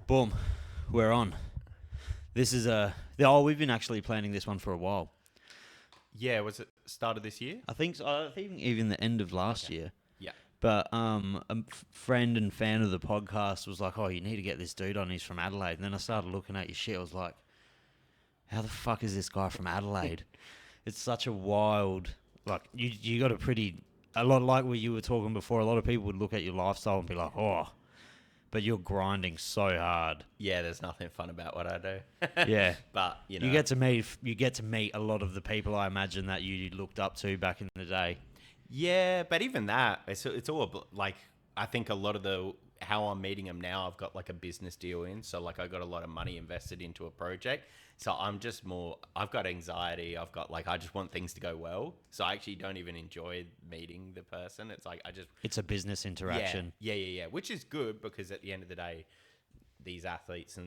Boom, we're on. This is we've been actually planning this one for a while. Yeah, was it start of this year? I think so, I think even the end of last year. Yeah. But a friend and fan of the podcast was like, "Oh, you need to get this dude on. He's from Adelaide." And then I started looking at your shit. I was like, "How the fuck is this guy from Adelaide?" It's such a wild. Like you got a lot like what you were talking before. A lot of people would look at your lifestyle and be like, "Oh," but you're grinding so hard. Yeah, there's nothing fun about what I do. Yeah, but you know, you get to meet a lot of the people I imagine that you looked up to back in the day. yeah, but even that, it's all like I think a lot of how I'm meeting them now. I've got like a business deal in, so like I got a lot of money invested into a project. So I'm just more. I've got anxiety. I've got like I just want things to go well. So I actually don't even enjoy meeting the person. It's like It's a business interaction. Yeah. Which is good because at the end of the day, these athletes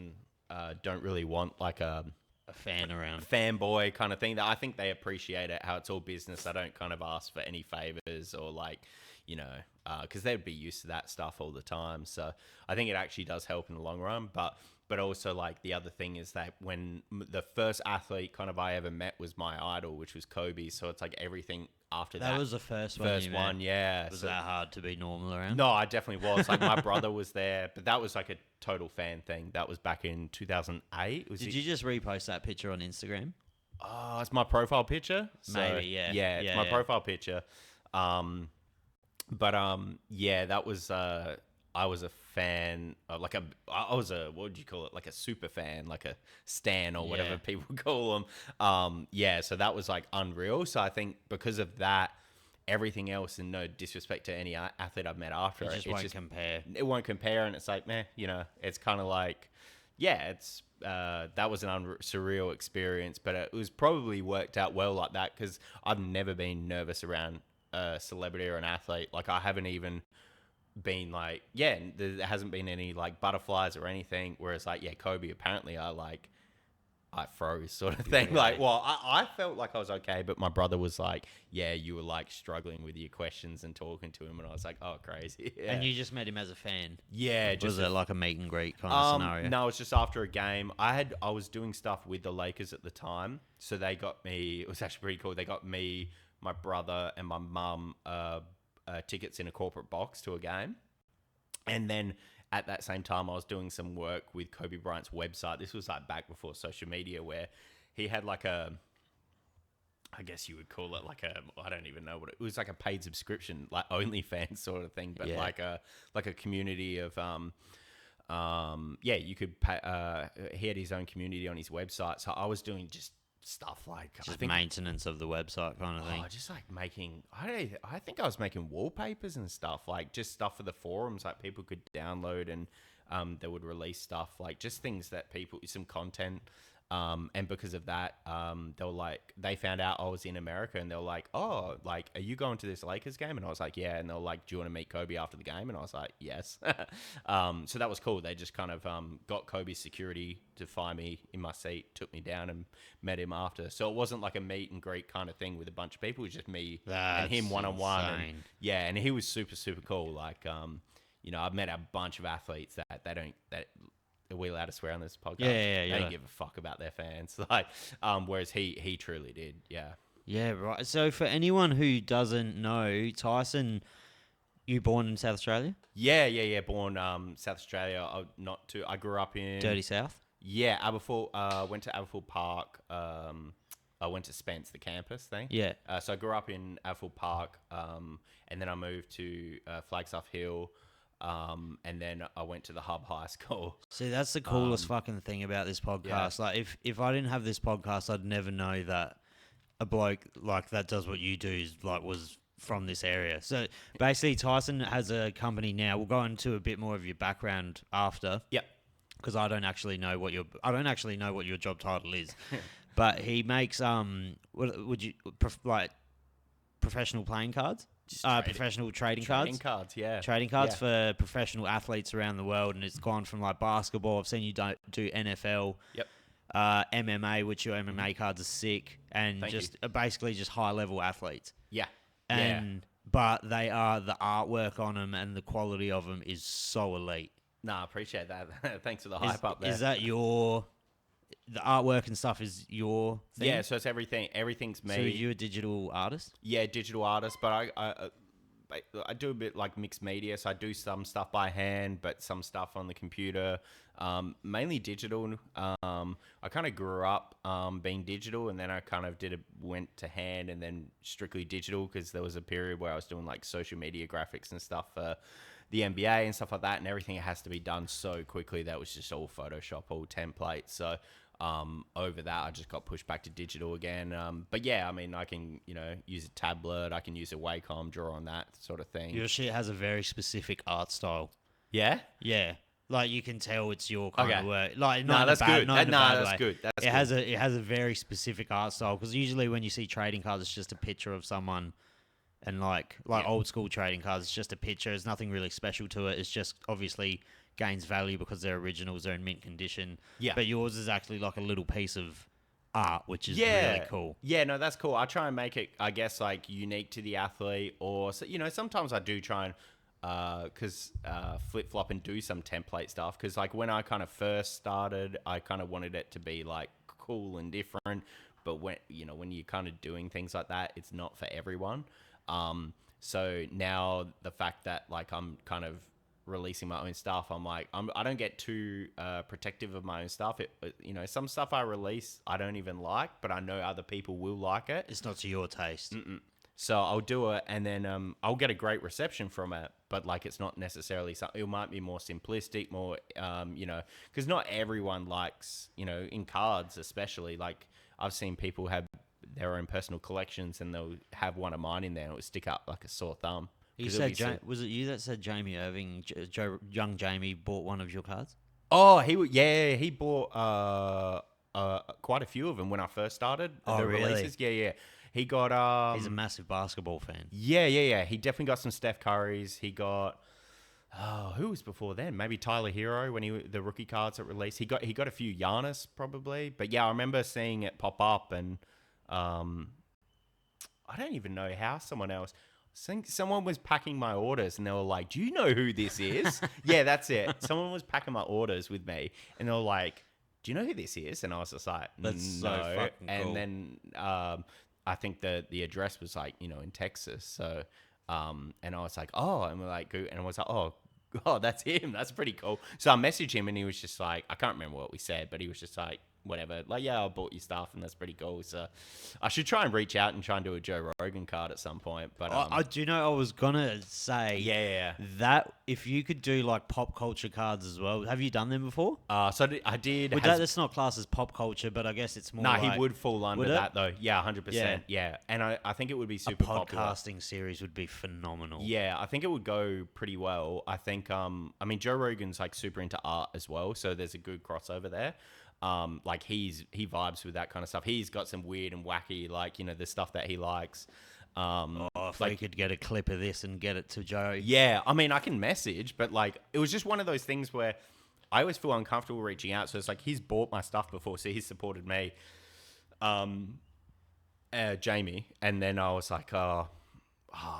don't really want like a fan around. fanboy kind of thing. That I think they appreciate it, how it's all business. I don't kind of ask for any favors or like, because they'd be used to that stuff all the time. So I think it actually does help in the long run. But also like the other thing is that when the first athlete kind of I ever met was my idol, which was Kobe. So it's like everything after that. That was the first one. First one, yeah. Was that hard to be normal around? No, I definitely was. Like my brother was there, but that was like a total fan thing. That was back in 2008. Did you just repost that picture on Instagram? Oh, it's my profile picture. So, Maybe, yeah. Yeah, it's my profile picture. Yeah, that was. I was a fan, I was a, what would you call it? Like a super fan, like a stan or whatever people call them. Yeah, so that was like unreal. So I think because of that, everything else, and no disrespect to any athlete I've met after It won't compare. It won't compare, and it's like, meh, it's kind of like, yeah, it's that was an surreal experience, but it was probably worked out well like that because I've never been nervous around a celebrity or an athlete. Like I haven't even been like, there hasn't been any like butterflies or anything. Whereas like, Kobe, apparently I froze sort of thing. Really? Like, well, I felt like I was okay, but my brother was like, yeah, you were like struggling with your questions and talking to him. And I was like, oh, crazy. Yeah. And you just met him as a fan? Yeah. Was it like a meet and greet kind of scenario? No, it's just after a game. I was doing stuff with the Lakers at the time. So they got me, it was actually pretty cool. They got me, my brother and my mum, tickets in a corporate box to a game. And then at that same time, I was doing some work with Kobe Bryant's website. This was like back before social media, where he had like I guess you would call it like I don't even know what it was, like a paid subscription, like OnlyFans sort of thing, but like a community of, you could pay, he had his own community on his website. So I was doing just stuff like maintenance of the website kind of thing. Just like making, I think I was making wallpapers and stuff, like just stuff for the forums, like people could download and they would release stuff, like just things that some content. And because of that, they found out I was in America and they were like, oh, like, are you going to this Lakers game? And I was like, yeah. And they were like, do you want to meet Kobe after the game? And I was like, yes. So that was cool. They just kind of got Kobe's security to find me in my seat, took me down and met him after. So it wasn't like a meet and greet kind of thing with a bunch of people. It was just me and him one-on-one. And, and he was super, super cool. Like, I've met a bunch of athletes that are we allowed to swear on this podcast? Yeah. They don't give a fuck about their fans. Like, whereas he truly did. Yeah. Yeah, right. So for anyone who doesn't know, Tyson, you born in South Australia? Yeah. Born South Australia. I grew up in Dirty South? Yeah, Aberfoyle. Went to Aberfoyle Park. I went to Spence, the campus thing. Yeah. So I grew up in Aberfoyle Park, and then I moved to Flagstaff Hill. And then I went to the Hub High School. See, that's the coolest fucking thing about this podcast. Yeah. Like, if I didn't have this podcast, I'd never know that a bloke like that does what you do was from this area. So basically, Tyson has a company now. We'll go into a bit more of your background after. Yep. Because I don't actually know what your job title is, but he makes what would you professional playing cards? Professional trading cards. Trading cards, yeah. Trading cards for professional athletes around the world, and it's gone from like basketball. I've seen you do NFL. Yep. MMA, which your MMA cards are sick, and basically just high level athletes. Yeah. But they are, the artwork on them and the quality of them is so elite. Nah, I appreciate that. Thanks for the hype up there. Is that the artwork and stuff is your thing? Yeah, so it's everything. Everything's me. So you're a digital artist? Yeah, digital artist, but I do a bit like mixed media. So I do some stuff by hand, but some stuff on the computer. Mainly digital. I kind of grew up being digital, and then I kind of went to hand, and then strictly digital because there was a period where I was doing like social media graphics and stuff for the NBA and stuff like that, and everything has to be done so quickly that was just all Photoshop, all templates. So over that, I just got pushed back to digital again. But yeah, I mean, I can, use a tablet. I can use a Wacom, draw on that sort of thing. Your shit has a very specific art style. Yeah? Yeah. Like you can tell it's your kind Okay. of work. Like No, that's good. Not in a bad that's way. good. That's it good. has a very specific art style because usually when you see trading cards, it's just a picture of someone, and like old school trading cards, it's just a picture. There's nothing really special to it. It's just obviously gains value because they're originals, they're in mint condition. Yeah. But yours is actually like a little piece of art, which is Yeah. really cool. Yeah, no, that's cool. I try and make it, I guess, like unique to the athlete, or sometimes I do try and flip flop and do some template stuff. Because like when I kind of first started, I kind of wanted it to be like cool and different. But when you're kind of doing things like that, it's not for everyone. So now the fact that like I'm kind of releasing my own stuff, I don't get too protective of my own stuff. Some stuff I release I don't even like, but I know other people will like it. It's not to your taste. So I'll do it, and then I'll get a great reception from it. But like, it's not necessarily something. It might be more simplistic, more because not everyone likes in cards, especially. Like I've seen people have their own personal collections, and they'll have one of mine in there, and it would stick up like a sore thumb. You said was it you that said Jamie Irving, young Jamie bought one of your cards? Oh, he bought quite a few of them when I first started. Oh, the really? Releases. Yeah. He got He's a massive basketball fan. Yeah. He definitely got some Steph Currys. He got who was before then? Maybe Tyler Hero when the rookie cards that released. He got a few Giannis probably. But yeah, I remember seeing it pop up, and I don't even know how someone else. I think someone was packing my orders, and they were like, "Do you know who this is?" Yeah, that's it. Someone was packing my orders with me, and they were like, "Do you know who this is?" And I was just like, That's so "No." fucking cool. And then I think the address was like in Texas, so and I was like, "Oh," and we're like, and I was like, "Oh, that's him. That's pretty cool." So I messaged him, and he was just like, I can't remember what we said, but he was just like, whatever, like, yeah, I bought your stuff, and that's pretty cool. So I should try and reach out and try and do a Joe Rogan card at some point. But I do know I was gonna say yeah. that if you could do like pop culture cards as well. Have you done them before? So I did. That's not classed as pop culture, but I guess it's more. No, like, he would fall under would it? that though. Yeah, 100%. Yeah, and I think it would be super popular. Podcasting series would be phenomenal. Yeah, I think it would go pretty well. I think, I mean, Joe Rogan's like super into art as well, so there's a good crossover there. Like he vibes with that kind of stuff. He's got some weird and wacky, like, the stuff that he likes. If we could get a clip of this and get it to Joe. Yeah, I mean, I can message, but like, it was just one of those things where I always feel uncomfortable reaching out. So it's like, he's bought my stuff before, so he's supported me, Jamie. And then I was like, I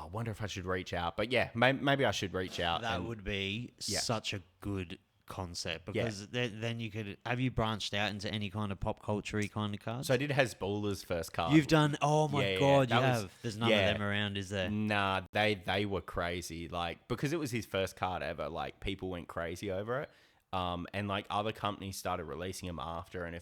wonder if I should reach out. But yeah, maybe I should reach out. That would be such a good concept because then you could have you branched out into any kind of pop culture kind of cards. So I did Hasbulla's first card. You've done. Oh my god, you that have. There's none of them around, is there? Nah, they were crazy. Like, because it was his first card ever. Like, people went crazy over it. And like other companies started releasing them after, and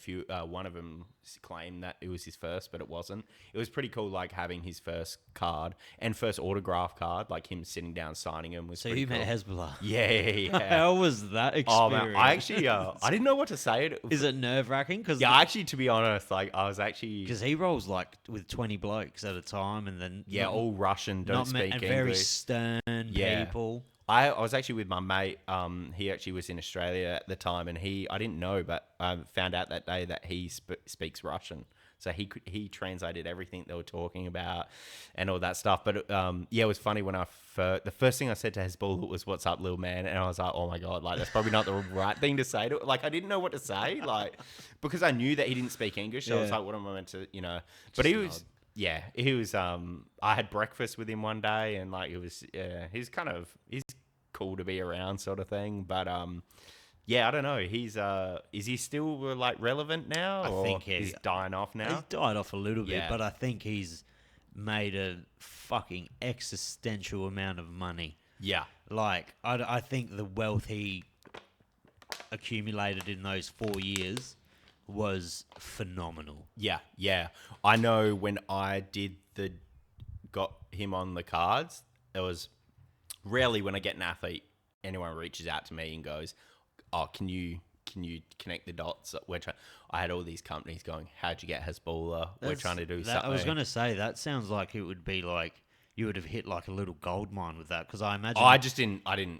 one of them claimed that it was his first, but it wasn't. It was pretty cool, like having his first card and first autograph card, like him sitting down signing them was. So pretty you cool. met Hasbulla. Yeah. How was that experience? Oh man, I actually, I didn't know what to say. Is it nerve wracking? Actually, to be honest, like I was actually because he rolls like with 20 blokes at a time, and then all Russian, don't speak English, very stern people. I was actually with my mate. He actually was in Australia at the time, and I didn't know, but I found out that day that he speaks Russian. So he translated everything they were talking about and all that stuff. But it was funny when the first thing I said to Hasbulla was, "What's up, little man?" And I was like, "Oh my god, like that's probably not the right thing to say to." Like, I didn't know what to say, like, because I knew that he didn't speak English. So I was like, "What am I meant to, But he was. Yeah, he was. I had breakfast with him one day, and like it was. He's cool to be around, sort of thing. But yeah, I don't know. He's is he still like relevant now, I or think he's dying off he's now? died off a little bit, Yeah. but I think he's made a fucking existential amount of money. Yeah, Like, I think the wealth he accumulated in those 4 years was phenomenal. yeah. I know when I got him on the cards, it was rarely when I get an athlete, anyone reaches out to me and goes, "Oh, can you connect the dots?" I had all these companies going, "How'd you get Hasbulla? We're trying to do something." I was going to say, that sounds like it would be like you would have hit like a little gold mine with that, because I imagine. Oh, I just didn't. I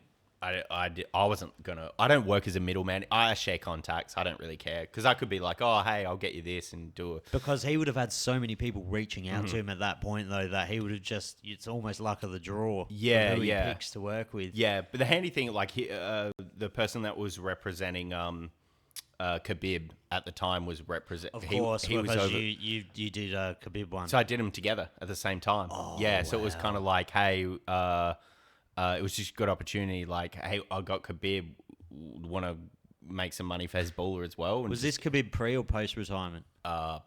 wasn't gonna. I don't work as a middleman. I share contacts. I don't really care because I could be like, "Oh, hey, I'll get you this," and do it. Because he would have had so many people reaching out to him at that point, though, that he would have just, it's almost luck of the draw. Yeah, who he yeah. picks to work with. Yeah, but the handy thing, like the person that was representing Khabib at the time was Of course, he was because over. you did a Khabib one. So I did them together at the same time. Yeah, so it was kind of like, hey, it was just a good opportunity. Like, hey, I got Khabib, want to make some money for Hezbollah as well. And Was this Khabib pre or post retirement?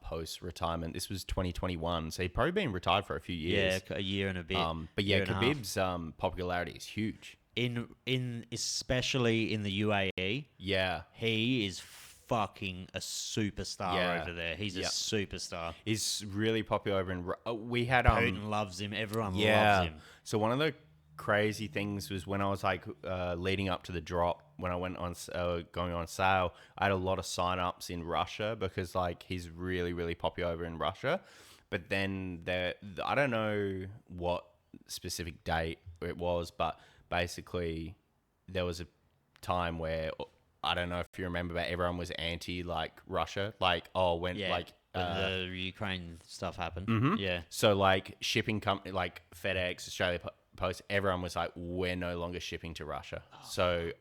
post retirement? This was 2021, so he'd probably been retired for a few years. Yeah, a year and a bit. But yeah, year and a half. Khabib's popularity is huge. In especially in the UAE, Yeah, he is fucking a superstar Yeah. over there. He's a Yeah. superstar. he's really popular over in. We had Putin loves him. Everyone Yeah. loves him. So one of the crazy things was when I was like leading up to the drop, when I went on going on sale, I had a lot of sign-ups in Russia because like he's really, really popular over in Russia. But then I don't know what specific date it was, but basically there was a time where I don't know if you remember, but everyone was anti like Russia, like when Yeah, like when the Ukraine stuff happened. Yeah. so like shipping company like FedEx, Australia Post, everyone was like, we're no longer shipping to Russia. So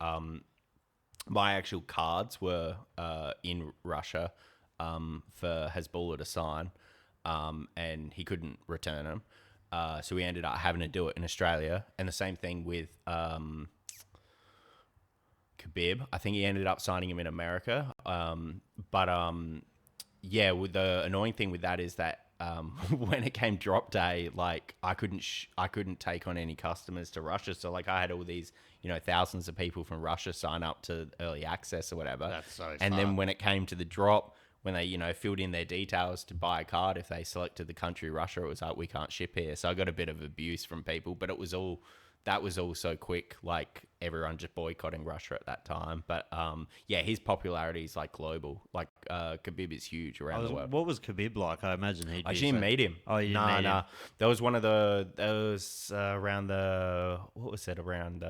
my actual cards were in Russia for Hezbollah to sign, and he couldn't return them. So we ended up having to do it in Australia. And the same thing with Khabib. I think he ended up signing him in America. Yeah, with the annoying thing with that is that when it came drop day, like I couldn't take on any customers to Russia. So like I had all these, thousands of people from Russia sign up to early access or whatever. That's so And far. then when it came to the drop, when they, filled in their details to buy a card, if they selected the country Russia, it was like, we can't ship here. So I got a bit of abuse from people, but that was all so quick, like everyone just boycotting Russia at that time. But yeah, his popularity is like global. Like Khabib is huge around the world. What was Khabib like? I imagine he'd be. I didn't meet him. Oh, you didn't meet him? That was around what was it, around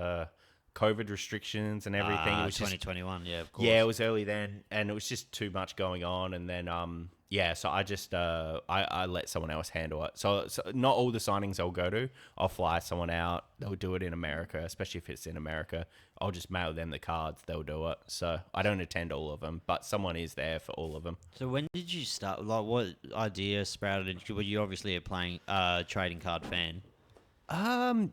COVID restrictions and everything. It was 2021, yeah, of course. Yeah, it was early then, and it was just too much going on. And then, so I just I let someone else handle it. So not all the signings I'll go to. I'll fly someone out. They'll do it in America, especially if it's in America. I'll just mail them the cards. They'll do it. So I don't attend all of them, but someone is there for all of them. So when did you start? Like, what idea sprouted into? Well, you obviously a trading card fan.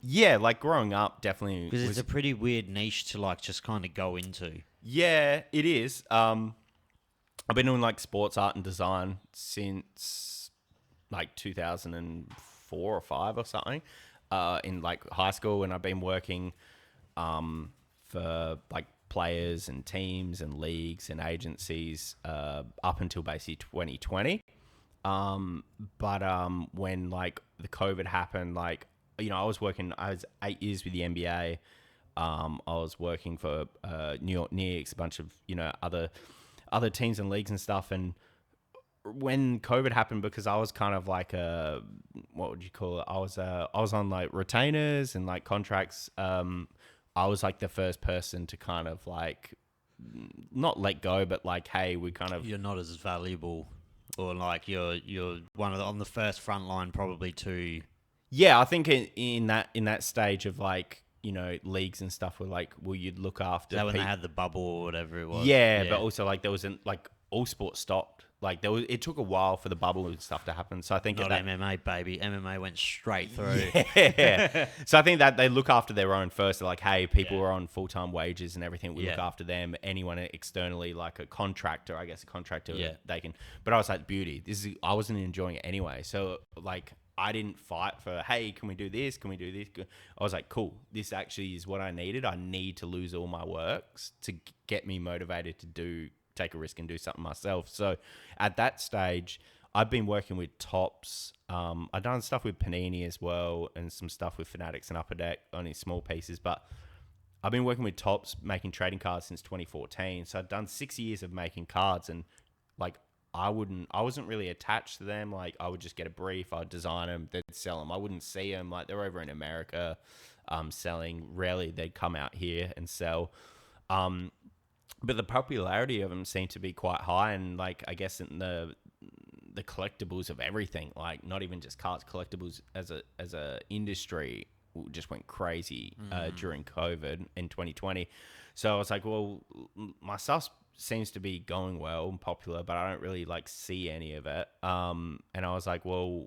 Yeah, like growing up, definitely. Because it's a pretty weird niche to like just kind of go into. Yeah, it is. I've been doing like sports art and design since like 2004 or 5 or something, in like high school, and I've been working for like players and teams and leagues and agencies up until basically 2020. But when like the COVID happened, like I was 8 years with the NBA. I was working for New York Knicks, a bunch of other teams and leagues and stuff. And when COVID happened, because I was kind of like what would you call it? I was on like retainers and like contracts. I was like the first person to kind of like not let go, but like, hey, we kind of You're not as valuable, or like you're one of on the first front line probably to. Yeah, I think in that stage of like, leagues and stuff were like, well, you'd look after Is that when they had the bubble or whatever it was? Yeah, but also like there wasn't like all sports stopped. Like it took a while for the bubble and stuff to happen. So I think Not MMA, baby. MMA went straight through. Yeah. So I think that they look after their own first. They're like, hey, people are on full-time wages and everything. We look after them. Anyone externally, like a contractor, they can. But I was like, beauty. I wasn't enjoying it anyway. So like, I didn't fight for, hey, can we do this? Can we do this? I was like, cool. This actually is what I needed. I need to lose all my works to get me motivated to take a risk and do something myself. So at that stage, I've been working with Tops. I've done stuff with Panini as well and some stuff with Fanatics and Upper Deck, only small pieces. But I've been working with Tops making trading cards since 2014. So I've done 6 years of making cards, and like, I wasn't really attached to them. Like, I would just get a brief, I'd design them, they'd sell them. I wouldn't see them. Like, they're over in America selling. Rarely they'd come out here and sell. But the popularity of them seemed to be quite high. And like, I guess in the collectibles of everything, like not even just cards, collectibles as a industry just went crazy during COVID in 2020. So I was like, well, my stuff seems to be going well and popular, but I don't really like see any of it. And I was like, well,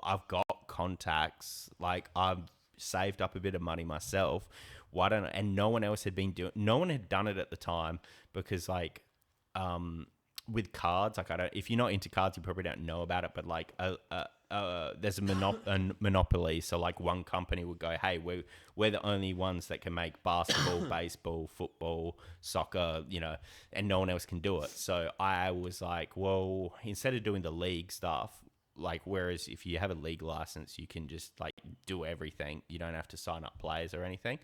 I've got contacts, like I've saved up a bit of money myself. Why don't I? And no one else had no one had done it at the time, because like, with cards, like if you're not into cards, you probably don't know about it, but like, there's a monopoly. So like one company would go, hey, we're the only ones that can make basketball, baseball, football, soccer, and no one else can do it. So I was like, well, instead of doing the league stuff, like, whereas if you have a league license, you can just like do everything. You don't have to sign up players or anything.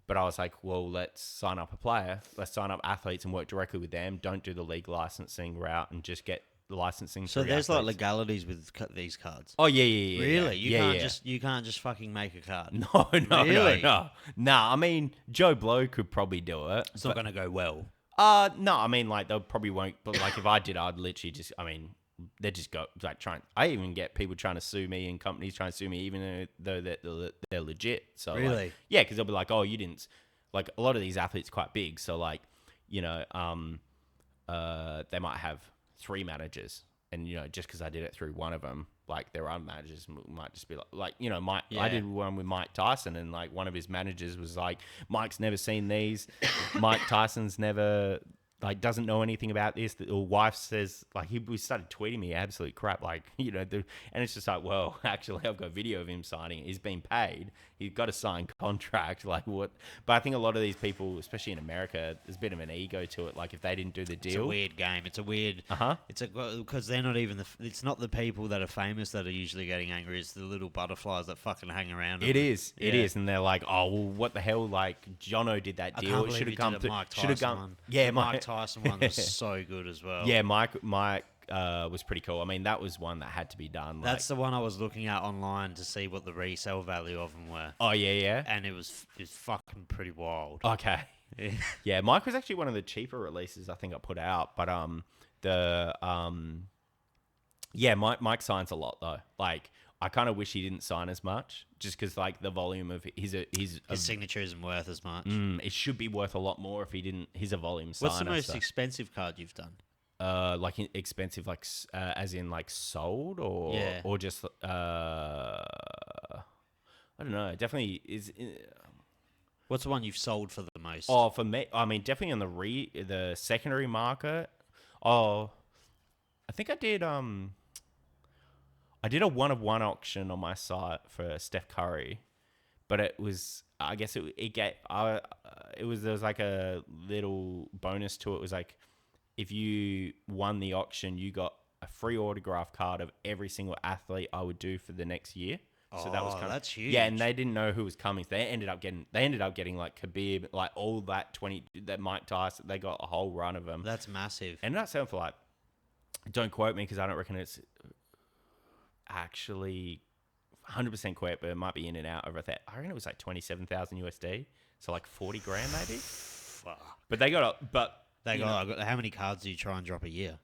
But I was like, well, let's sign up a player. Let's sign up athletes and work directly with them. Don't do the league licensing route and just get the licensing. So there's like legalities with these cards. Oh yeah. Really? You can't just fucking make a card. No, really? no. I mean, Joe Blow could probably do it. It's not going to go well. No. I mean, like, they probably won't. But like, if I did, I'd literally just. I mean, they just go like trying. I even get people trying to sue me and companies trying to sue me, even though they're legit. So really, like, yeah, because they'll be like, oh, you didn't. Like, a lot of these athletes are quite big, so like, they might have 3 managers, and just because I did it through one of them, like their other managers might just be like Mike. Yeah. I did one with Mike Tyson, and like one of his managers was like, Mike's never seen these. Mike Tyson's never. Like, doesn't know anything about this. The wife says, like, he started tweeting me absolute crap, like, and it's just like, well, actually, I've got video of him signing. He's been paid. He's got a signed contract. Like, what? But I think a lot of these people, especially in America, there's a bit of an ego to it. Like, if they didn't do the deal, it's a weird game. It's a weird. It's because they're not even it's not the people that are famous that are usually getting angry. It's the little butterflies that fucking hang around. It is, and they're like, oh, well, what the hell? Like, Jono did that deal. It should have come to. Should have gone. Yeah, Mike Tyson one was so good as well. Yeah, Mike was pretty cool. I mean, that was one that had to be done. That's the one I was looking at online to see what the resale value of them were. Oh yeah. And it was fucking pretty wild. Okay. Yeah, Mike was actually one of the cheaper releases I think I put out, but Mike signs a lot though. Like, I kind of wish he didn't sign as much, just because like the volume of his signature isn't worth as much. It should be worth a lot more if he didn't. He's a volume signer. What's the most expensive card you've done? Like expensive, like as in like sold or just I don't know. Definitely is. What's the one you've sold for the most? Oh, for me, I mean, definitely on the secondary market. Oh, I think I did. I did a 1-of-1 auction on my site for Steph Curry, but it was, I guess there was like a little bonus to it. It was like, if you won the auction, you got a free autograph card of every single athlete I would do for the next year. So that was that's huge. Yeah, and they didn't know who was coming. So they ended up getting like Khabib, like all that Mike Tyson. They got a whole run of them. That's massive. And that sounds for like, don't quote me because I don't reckon it's actually 100% correct, but it might be in and out over that. I reckon it was like 27,000 USD, so like 40 grand maybe. But they got how many cards do you try and drop a year?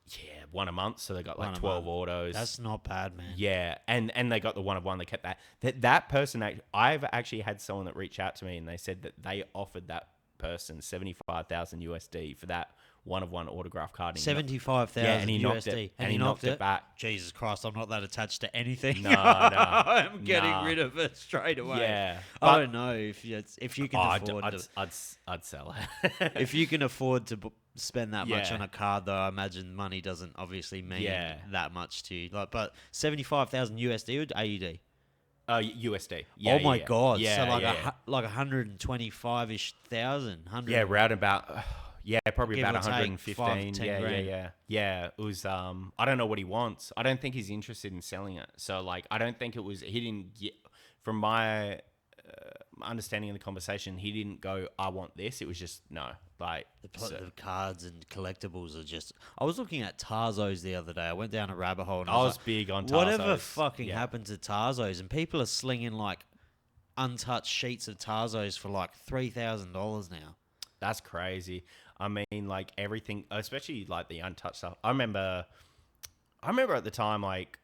Yeah, 1 a month, so they got like 12 autos. That's not bad, man. Yeah, and they got the 1-of-1. They kept that person. I've actually had someone that reached out to me, and they said that they offered that person 75,000 USD for that one-of-one autograph card. And 75,000 and he knocked USD. it, and he knocked it back. Jesus Christ, I'm not that attached to anything. No, I'm getting rid of it straight away. Yeah, I don't know if you can afford I'd sell it. if you can afford to spend that much Yeah. on a card, though. I imagine money doesn't obviously mean Yeah. that much to you. Like, but 75,000 USD or AUD? USD. Yeah, Oh my yeah. God! Yeah, So like yeah. like 125-ish thousand. Yeah, round about. Yeah, probably Give about or take 115. 5 to 10 Yeah, grand. yeah. Yeah, it was. I don't know what he wants. I don't think he's interested in selling it. So like, I don't think it was. He didn't get. From my understanding of the conversation, he didn't go, "I want this." It was just no. Like The cards and collectibles are just. I was looking at Tarzos the other day. I went down a rabbit hole. And I was like, big on Tarzos. whatever fucking Yeah. happened to Tarzos, and people are slinging like untouched sheets of Tarzos for like $3,000 now. That's crazy. I mean, like everything, especially like the untouched stuff. I remember at the time, like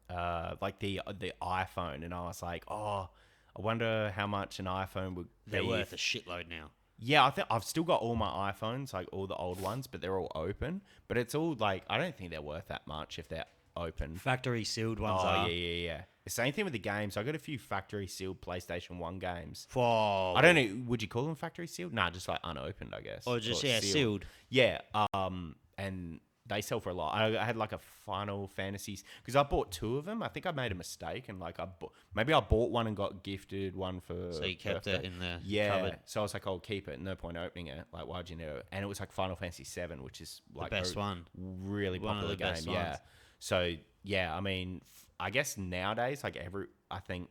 the iPhone, and I was like, oh, I wonder how much an iPhone would be. They're worth a shitload now. Yeah, I think I've still got all my iPhones, like all the old ones, but they're all open. But it's all like, I don't think they're worth that much if they're open. Factory sealed ones Oh, are. yeah. The same thing with the games. I got a few factory sealed PlayStation 1 games. For I don't know. Would you call them factory sealed? Nah, just like unopened, I guess. or just Or sealed. Yeah. And they sell for a lot. I had like a Final Fantasies because I bought two of them. I think I made a mistake and like maybe I bought one and got gifted one for. So you kept birthday. it in the Yeah. So I was like, I'll keep it. No point opening it. Like, why'd you know? And it was like Final Fantasy 7, which is like the best one. really One of popular the best game. Yeah. ones. So yeah, I mean, I guess nowadays, like I think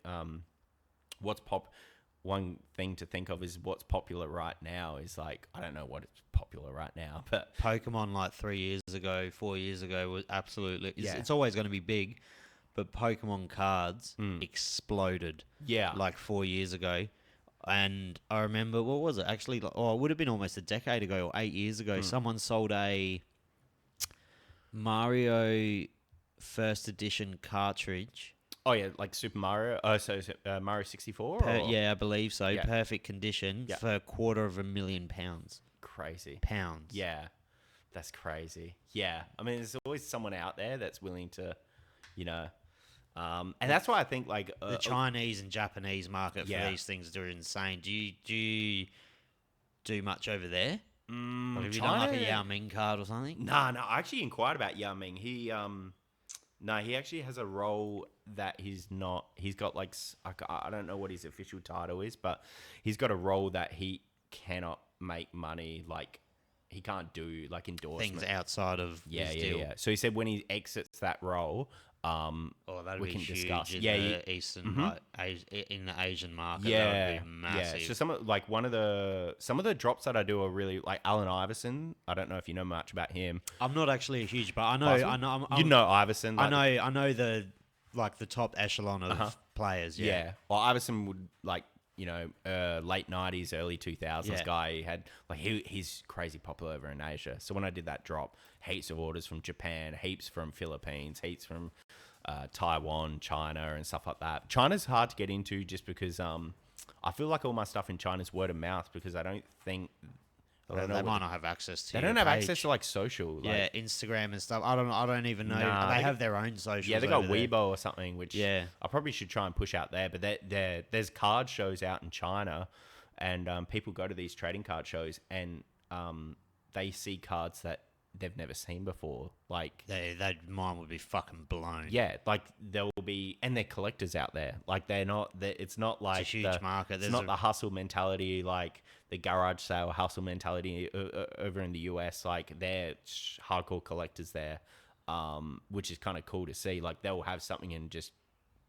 one thing to think of is what's popular right now is like, I don't know what it's popular right now, but Pokemon like 3 years ago, 4 years ago was absolutely. Yeah. It's always going to be big, but Pokemon cards exploded. yeah, Like 4 years ago. And I remember, what was it? Actually, it would have been almost a decade ago or 8 years ago. Someone sold a Mario first edition cartridge. oh yeah, like Super Mario. Oh, so is it, Mario 64? Yeah, I believe so. Yeah. Perfect condition Yeah. for £250,000. Crazy. Pounds. Yeah, that's crazy. Yeah, I mean, there's always someone out there that's willing to, and that's why I think like The Chinese and Japanese market for Yeah. these things are insane. Do you do much over there? Like, have you done like a Yao Ming card or something? No, I actually inquired about Yao Ming. He actually has a role that he's got like, I don't know what his official title is, but he's got a role that he cannot make money, like he can't do like endorsements. Things outside of his deal. Yeah. So he said when he exits that role, That'd we be can huge discuss. in Yeah, the Eastern, like, in the Asian market. That yeah, would be massive. yeah. So some of the drops that I do are really like Allen Iverson. I don't know if you know much about him. I'm not actually a huge, but I know, Basketball? You know Iverson. Like, I know the top echelon of players. Yeah. Well, Iverson would like, late 90s, early 2000s Yeah. guy. He had like, he's crazy popular over in Asia. So when I did that drop, heaps of orders from Japan, heaps from Philippines, heaps from Taiwan, China and stuff like that. China's hard to get into just because I feel like all my stuff in China's word of mouth because I don't think... They might not have access to. They don't have access to like social. Yeah, Like, Instagram and stuff. I don't even know. Nah, they have their own socials. yeah, they got over there. Weibo or something, which Yeah. I probably should try and push out there. But there's card shows out in China, and people go to these trading card shows, and they see cards that they've never seen before. Like, That mine would be fucking blown. yeah, like there will be, and they're collectors out there. Like it's not like It's a huge market. It's There's not the hustle mentality, like the garage sale hustle mentality over in the US. Like they're hardcore collectors there, which is kind of cool to see. Like they'll have something and just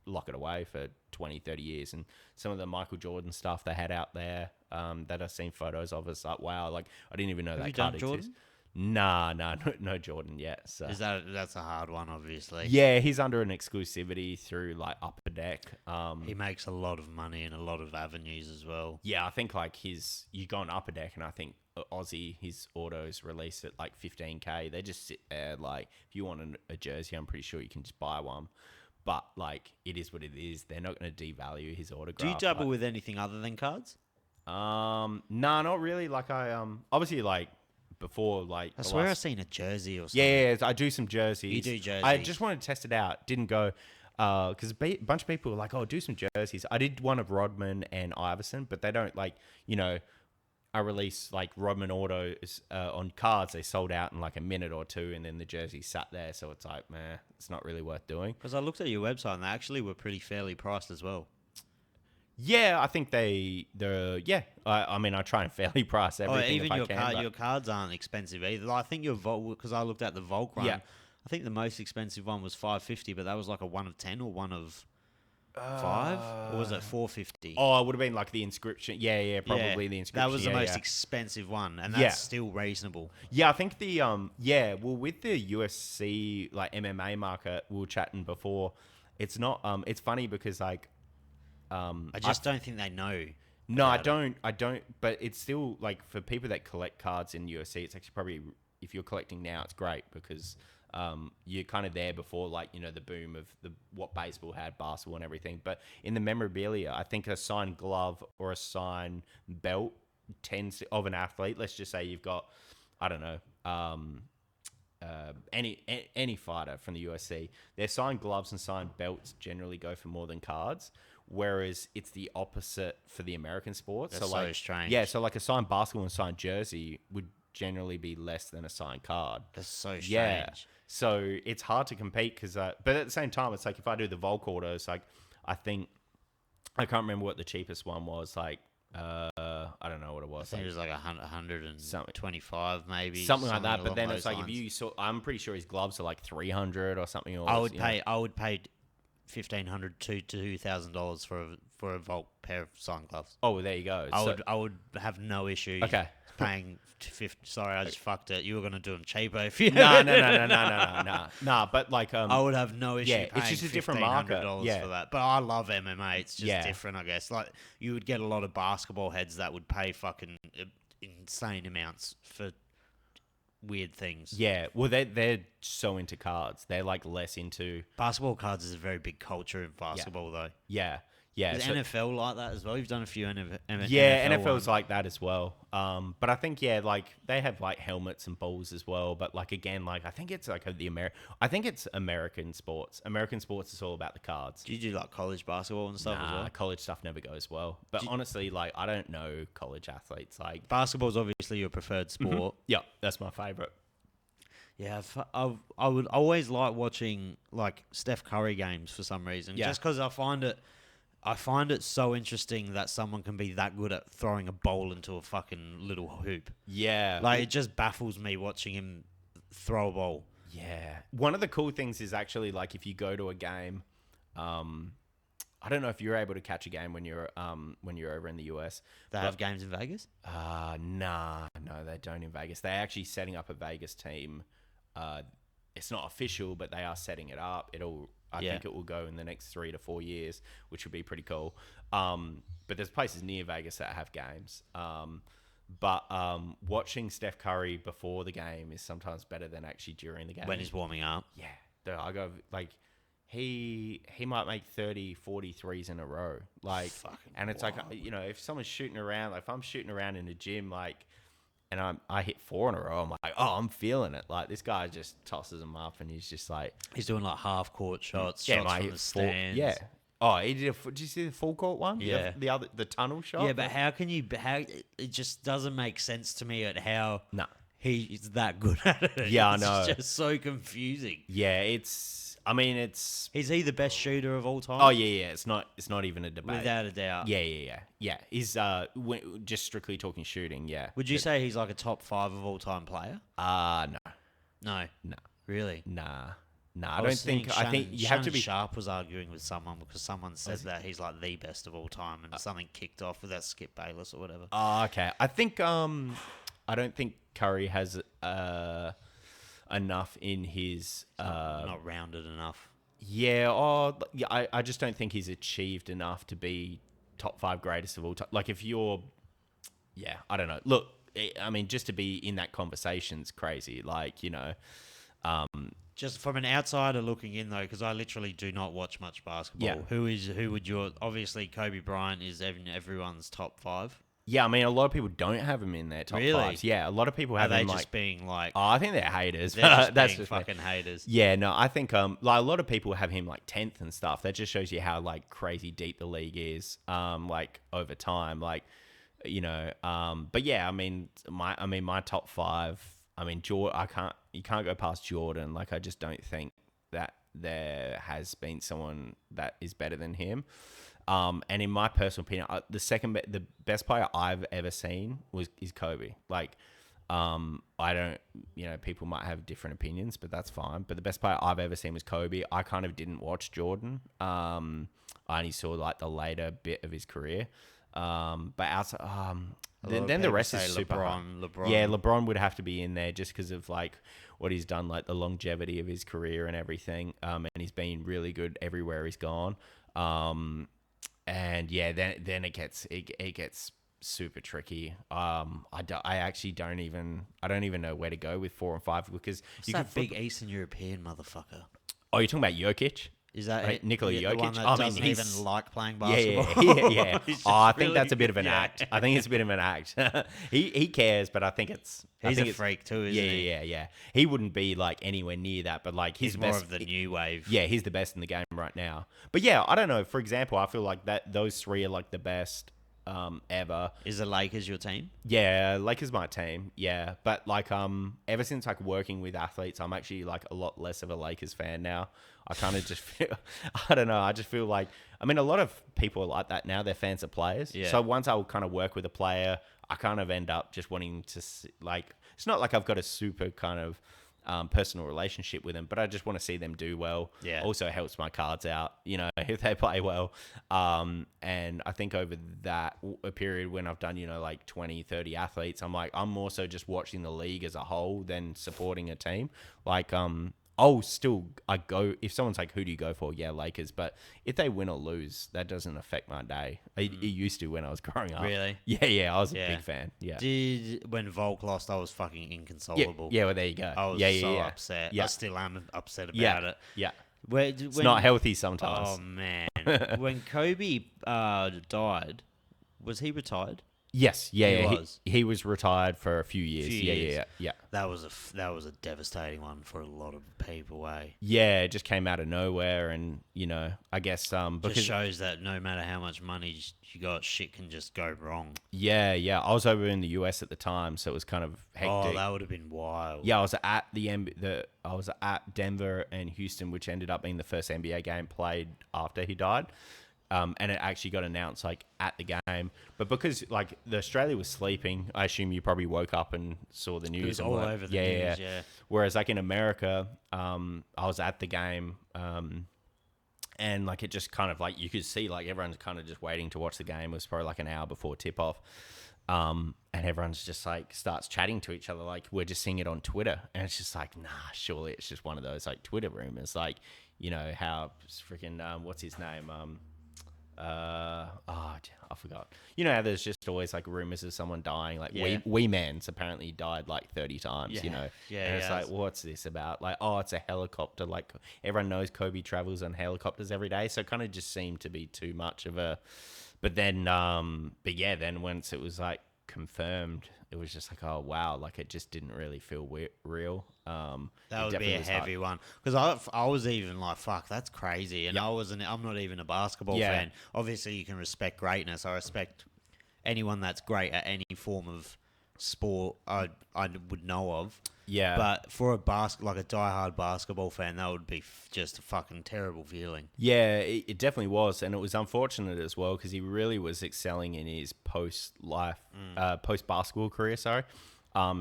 lock it away for 20, 30 years. And some of the Michael Jordan stuff they had out there that I've seen photos of, it's like, wow, like I didn't even know Have that you card done Jordan? exists. Nah, no Jordan yet. So. That's a hard one, obviously. Yeah, he's under an exclusivity through like Upper Deck. He makes a lot of money in a lot of avenues as well. Yeah, I think like you go on Upper Deck and I think Aussie, his autos released at like 15K. They just sit there. Like if you want a jersey, I'm pretty sure you can just buy one. But like it is what it is. They're not going to devalue his autograph. Do you dabble with anything other than cards? Nah, not really. Like obviously like before like I the swear I last. seen a jersey or something. Yeah, I do some jerseys. You do jerseys. I just wanted to test it out. Didn't go because a bunch of people were like, "Oh, do some jerseys." I did one of Rodman and Iverson, but they don't like I released like Rodman autos on cards. They sold out in like a minute or two, and then the jersey sat there. So it's like, man, it's not really worth doing. Because I looked at your website and they actually were pretty fairly priced as well. Yeah, I think yeah. I mean, I try and fairly price everything even if I can. your cards aren't expensive either. Like, I think your Volk, because I looked at the Volk run. Yeah. I think the most expensive one was $550, but that was like a 1 of 10 or 1 of 5, or was it $450? Oh, it would have been like the inscription. Yeah, probably the inscription. That was the most yeah. expensive one, and that's still reasonable. Yeah, I think the well, with the UFC like MMA market, we were chatting before. It's not it's funny because like I just don't think they know. No, I don't. But it's still like for people that collect cards in UFC, it's actually probably if you're collecting now, it's great because you're kind of there before like the boom of what baseball had, basketball, and everything. But in the memorabilia, I think a signed glove or a signed belt of an athlete. Let's just say you've got, I don't know, any fighter from the UFC. Their signed gloves and signed belts generally go for more than cards. Whereas it's the opposite for the American sports. That's so strange. Yeah, so like a signed basketball and signed jersey would generally be less than a signed card. That's so strange. Yeah, so it's hard to compete because, but at the same time, it's like if I do the Volk autos, like I think I can't remember what the cheapest one was. Like I don't know what it was. I think it was like 125 maybe. Something like that. But then it's like if you saw, I'm pretty sure his gloves are like 300 or something. Or I would pay $1,500 to $2,000 for a Volk pair of signed gloves. Oh, well, there you go. I would have no issue. Okay. Paying 50. Sorry, I just fucked it. You were gonna do them cheaper if you. No. But like, I would have no issue. Yeah, paying it's just a different market. For that. But I love MMA. It's just different, I guess. Like you would get a lot of basketball heads that would pay fucking insane amounts for weird things. Yeah, well, they're so into cards. They're like less into basketball cards. Is a very big culture in basketball, though. Yeah. Is NFL like that as well? You've done a few NFL. Yeah, NFL's like that as well. But I think like they have like helmets and balls as well. But like again, like I think it's like I think it's American sports. American sports is all about the cards. Do you do like college basketball and stuff as well? College stuff never goes well. But honestly, like I don't know college athletes. Like basketball's obviously your preferred sport. Mm-hmm. Yeah, that's my favorite. Yeah, I would always like watching like Steph Curry games for some reason. Yeah. Just because I find it so interesting that someone can be that good at throwing a ball into a fucking little hoop. Yeah. Like, it just baffles me watching him throw a ball. Yeah. One of the cool things is actually, like, if you go to a game, I don't know if you're able to catch a game when you're over in the US. They have games in Vegas? No, they don't in Vegas. They're actually setting up a Vegas team. It's not official, but they are setting it up. I think it will go in the next 3 to 4 years, which would be pretty cool. But there's places near Vegas that have games. But watching Steph Curry before the game is sometimes better than actually during the game. When he's warming up. Yeah. I go, like, he might make 30, 40 threes in a row. Like, and it's wild. Like, if someone's shooting around, like if I'm shooting around in a gym, like, and I hit 4 in a row, I'm like, oh, I'm feeling it. Like, this guy just tosses them up, and he's just like... He's doing, like, half-court shots, shots from the stands. Yeah. Oh, he did you see the full court one? Yeah. The tunnel shot? Yeah, but how can you... It just doesn't make sense to me at how he's that good at it. Yeah, I know. It's just so confusing. Yeah, it's... Is he the best shooter of all time? Oh, yeah. It's not even a debate. Without a doubt. Yeah. He's just strictly talking shooting, yeah. Would you say he's like a top 5 of all time player? No. Really? Nah, I don't think... I think you have to be... Sharp was arguing with someone because someone said that he's like the best of all time and something kicked off with that Skip Bayless or whatever. Oh, okay. I think... I don't think Curry has... enough in his... not rounded enough. Yeah, I just don't think he's achieved enough to be top 5 greatest of all time. Like, if you're... Yeah, I don't know. Look, I mean, just to be in that conversation's crazy. Like, Just from an outsider looking in, though, because I literally do not watch much basketball. Yeah. Who would your... Obviously, Kobe Bryant is everyone's top 5. Yeah, I mean, a lot of people don't have him in their top Really? fives. Yeah, a lot of people Are have they him just like. being like? Oh, I think they're haters. They're just That's being just me. fucking haters. Yeah, no, I think like a lot of people have him like 10th and stuff. That just shows you how like crazy deep the league is. Like over time, like but yeah, I mean my top five. I mean, you can't go past Jordan. Like, I just don't think that there has been someone that is better than him. And in my personal opinion, the best player I've ever seen is Kobe. Like, I don't, people might have different opinions, but that's fine. But the best player I've ever seen was Kobe. I kind of didn't watch Jordan. I only saw like the later bit of his career. But outside, then the rest is super hard. LeBron. Yeah, LeBron would have to be in there just because of like what he's done, like the longevity of his career and everything. And he's been really good everywhere he's gone. And yeah, then it gets super tricky. I don't even know where to go with 4 and 5 because What's that big Eastern European motherfucker? Oh, you're talking about Jokic? Is that Right, Nikola the Jokic? one that I mean, doesn't he's- even like playing Yeah, basketball? yeah. He's Oh, I just think really that's a bit of an good. act. I think it's a bit of an act. He cares, but I think it's. He's a it's, freak too, isn't he? Yeah. He wouldn't be like anywhere near that, but like He's the more best. of the new wave. Yeah, he's the best in the game right now. But yeah, I don't know. For example, I feel like those three are like the best ever. Is the Lakers your team? Yeah, Lakers my team. Yeah, but like ever since like working with athletes, I'm actually like a lot less of a Lakers fan now. I kind of just feel, I don't know. I just feel like, I mean, a lot of people are like that now. They're fans of players. Yeah. So once I will kind of work with a player, I kind of end up just wanting to like. It's not like I've got a super kind of personal relationship with them, but I just want to see them do well. Yeah. Also helps my cards out, if they play well. And I think over a period when I've done, like 20, 30 athletes, I'm more so just watching the league as a whole than supporting a team. Like, I go, if someone's like, who do you go for? Yeah, Lakers. But if they win or lose, that doesn't affect my day. It used to when I was growing up. Really? Yeah, I was a big fan. Yeah. When Volk lost, I was fucking inconsolable. Yeah, well, there you go. I was so upset. Yeah. I still am upset about it. Yeah. It's not healthy sometimes. Oh, man. When Kobe died, was he retired? Yes, yeah, was. He was retired for a few years. Yeah. That was a devastating one for a lot of people, eh? Yeah, it just came out of nowhere, and I guess because Just shows that no matter how much money you got, shit can just go wrong. yeah, I was over in the US at the time, so it was kind of hectic. Oh, that would have been wild. Yeah, I was at I was at Denver and Houston, which ended up being the first NBA game played after he died. And it actually got announced like at the game, but because like the Australia was sleeping, I assume you probably woke up and saw the news. It was and all over the news, yeah. Whereas like in America, I was at the game, and like it just kind of like you could see like everyone's kind of just waiting to watch the game. It was probably like an hour before tip off, and everyone's just like starts chatting to each other like we're just seeing it on Twitter, and it's just like nah, surely it's just one of those like Twitter rumors, like how freaking what's his name I forgot. How there's just always like rumors of someone dying. Like Wee Man's apparently died like 30 times. Yeah, and it's like, what's this about? Like, oh, it's a helicopter. Like everyone knows Kobe travels on helicopters every day, so it kind of just seemed to be too much of a. But then, then once it was like confirmed, it was just like, oh wow, like it just didn't really feel real. That would be a heavy one because I was even like, fuck, that's crazy, and I'm not even a basketball fan. Obviously, you can respect greatness. I respect anyone that's great at any form of sport I would know of. Yeah, but for a diehard basketball fan, that would be just a fucking terrible feeling. Yeah, it definitely was, and it was unfortunate as well because he really was excelling in his post basketball career. Sorry,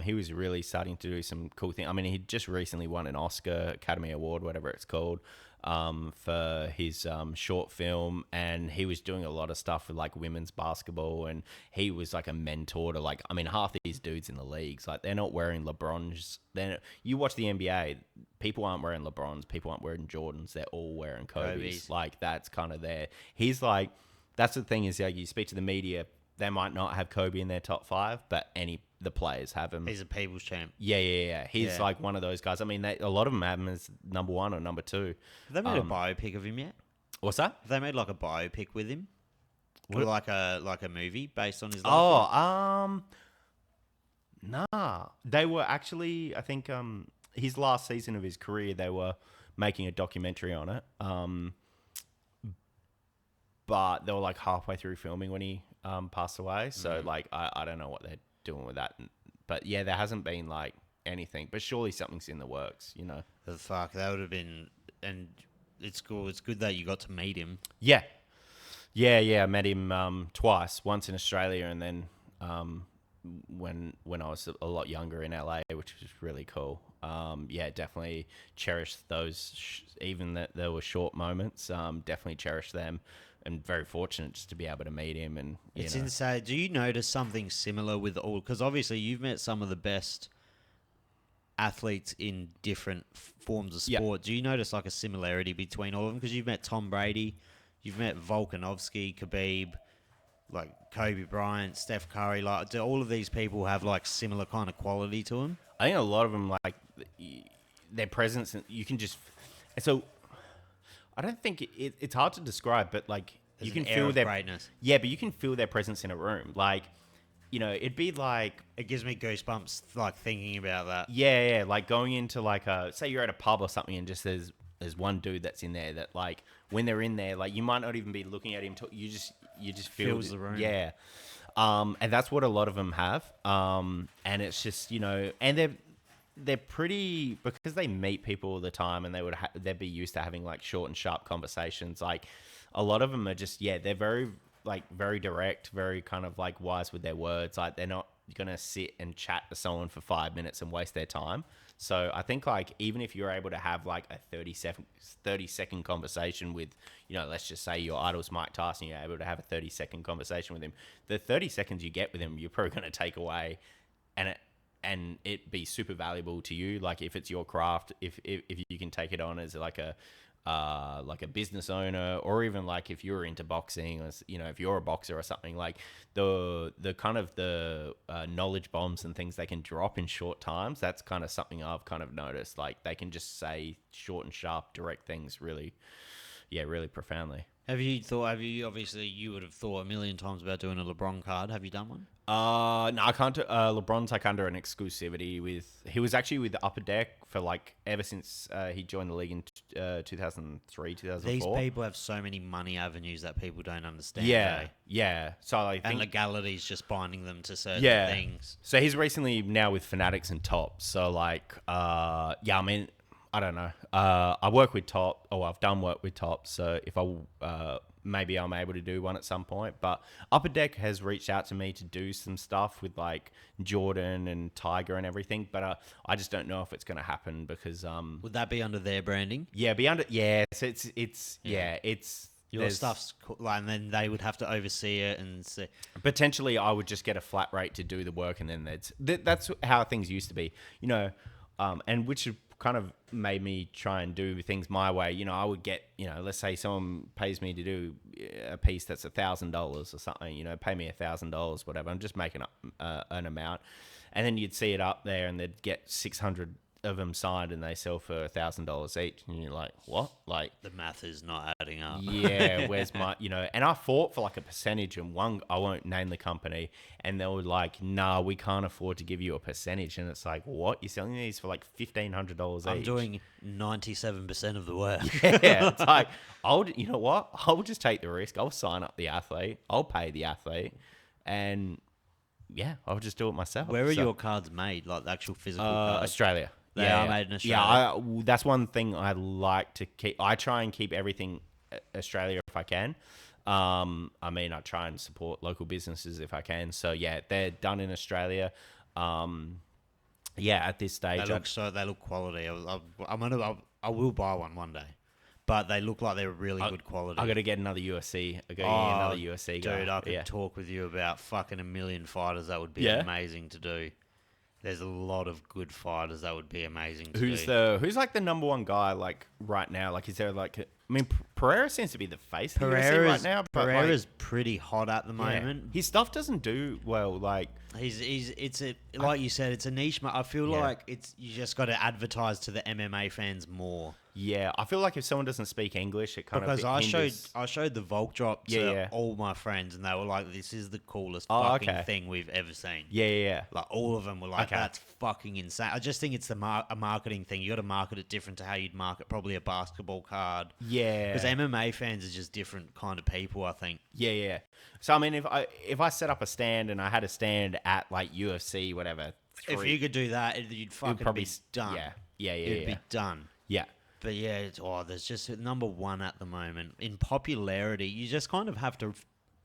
he was really starting to do some cool things. I mean, he just recently won an Oscar Academy Award, whatever it's called, for his short film, and he was doing a lot of stuff with like women's basketball, and he was like a mentor to like, I mean, half these dudes in the leagues, like they're not wearing LeBrons. You watch the NBA, people aren't wearing LeBrons, people aren't wearing Jordans, they're all wearing Kobe's. Like that's kind of there. He's like, that's the thing is like you speak to the media, they might not have Kobe in their top 5, but the players have him. He's a people's champ. Yeah. He's like one of those guys. I mean, a lot of them have him as number 1 or number 2. Have they made a biopic of him yet? What's that? Have they made like a biopic with him? Or like a movie based on his life? Oh, nah. They were actually, I think, his last season of his career, they were making a documentary on it. But they were like halfway through filming when he passed away. So like, I don't know what they're doing with that. But yeah, there hasn't been like anything. But surely something's in the works, you know. The fuck, that would have been, and it's cool. It's good that you got to meet him. Yeah. I met him twice. Once in Australia, and then when I was a lot younger in LA, which was really cool. Yeah, definitely cherish those, even that there were short moments. Definitely cherish them, and very fortunate just to be able to meet him. And It's insane. Do you notice something similar with all? Because obviously you've met some of the best athletes in different forms of sport. Do you notice like a similarity between all of them? Because you've met Tom Brady, you've met Volkanovski, Khabib, like Kobe Bryant, Steph Curry. Like, do all of these people have like similar kind of quality to them? I think a lot of them, like their presence, and you can just. So, I don't think it's hard to describe, but like There's you can an air feel of their greatness. Yeah, but you can feel their presence in a room. Like, it'd be like It gives me goosebumps like thinking about that. yeah, like going into like say you're at a pub or something, and just there's one dude that's in there that like when they're in there, like you might not even be looking at him. You just feel Fills the room. Yeah. And that's what a lot of them have. And it's just, and they're pretty, because they meet people all the time, and they'd be used to having like short and sharp conversations. Like a lot of them are just, they're very very direct, very kind of like wise with their words. Like they're not going to sit and chat to someone for 5 minutes and waste their time. So I think like even if you're able to have like a 30-second conversation with, let's just say your idol's Mike Tyson, you're able to have a 30-second conversation with him. The 30 seconds you get with him, you're probably going to take away, and it be super valuable to you. Like if it's your craft, if you can take it on as like a business owner, or even like if you're into boxing, or if you're a boxer or something, like the kind of the knowledge bombs and things they can drop in short times, that's kind of something I've kind of noticed. Like they can just say short and sharp, direct things really profoundly. Obviously you would have thought a million times about doing a LeBron card. Have you done one? No, I can't. LeBron's like under an exclusivity with. He was actually with the Upper Deck for like ever since he joined the league in 2003, 2004. These people have so many money avenues that people don't understand. Yeah. So I think, and legality's just binding them to certain things. So he's recently now with Fanatics and Top. So like, I mean, I don't know. I work with Top, or I've done work with Top. So if maybe I'm able to do one at some point. But Upper Deck has reached out to me to do some stuff with like Jordan and Tiger and everything. But I just don't know if it's going to happen because would that be under their branding? Yeah, So it's your stuff's like, and then they would have to oversee it and see. Potentially, I would just get a flat rate to do the work, and then that's how things used to be, and which kind of made me try and do things my way. I would get, let's say someone pays me to do a piece that's $1,000 or something, pay me $1,000, whatever. I'm just making up an amount. And then you'd see it up there and they'd get 600 of them signed and they sell for $1,000 each. And you're like, what? Like the math is not adding up. Yeah. Where's my, and I fought for like a percentage, and I won't name the company, and they were like, nah, we can't afford to give you a percentage. And it's like, what? You're selling these for like $1,500 each. I'm doing 97% of the work. Yeah. It's like, you know what? I'll just take the risk. I'll sign up the athlete. I'll pay the athlete. And yeah, I'll just do it myself. Where are your cards made? Like the actual physical cards? Australia. They are made in Australia. Yeah, that's one thing I like to keep. I try and keep everything Australia if I can. I mean, I try and support local businesses if I can. So yeah, they're done in Australia. At this stage, they look quality. I will buy one day, but they look like they're really good quality. I got to get another USC. I got to get another USC guy. Dude, I could talk with you about fucking a million fighters. That would be amazing to do. There's a lot of good fighters that would be amazing to do. Who's like the number one guy like right now? Like, is there like Pereira seems to be the face of the UFC right now. But Pereira's pretty hot at the moment. His stuff doesn't do well. Like like you said, it's a niche. I feel like you just got to advertise to the MMA fans more. Yeah, I feel like if someone doesn't speak English, it kind Because of hinders. I showed the Volk drop to Yeah, yeah. all my friends, and they were like, "This is the coolest Oh, fucking okay. thing we've ever seen." Yeah, yeah, yeah. Like all of them were like, Okay. "That's fucking insane." I just think it's a marketing thing. You got to market it different to how you'd market probably a basketball card. Yeah. Because MMA fans are just different kind of people, I think. Yeah, yeah. So I mean, if I set up a stand and I had a stand at like UFC, whatever, If you could do that, you'd fucking probably be done. Yeah, yeah, yeah, It'd yeah. be done. Yeah. But yeah, there's just number one at the moment. In popularity, you just kind of have to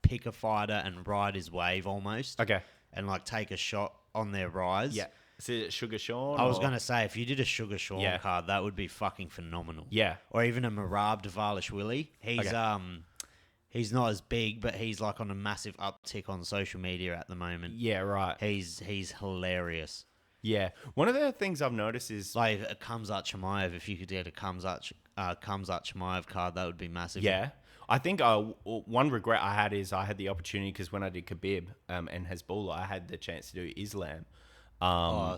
pick a fighter and ride his wave almost. Okay. And like take a shot on their rise. Yeah. Is it Sugar Sean? I was going to say, if you did a Sugar Sean Yeah. card, that would be fucking phenomenal. Yeah. Or even a Marab Dvalishvili. Okay. He's not as big, but he's like on a massive uptick on social media at the moment. Yeah, right. He's hilarious. Yeah. One of the things I've noticed is Like a Khamzat Chimaev, if you could get a Khamzat Chimaev card, that would be massive. yeah. I think one regret I had is I had the opportunity because when I did Khabib and Hasbulla, I had the chance to do Islam.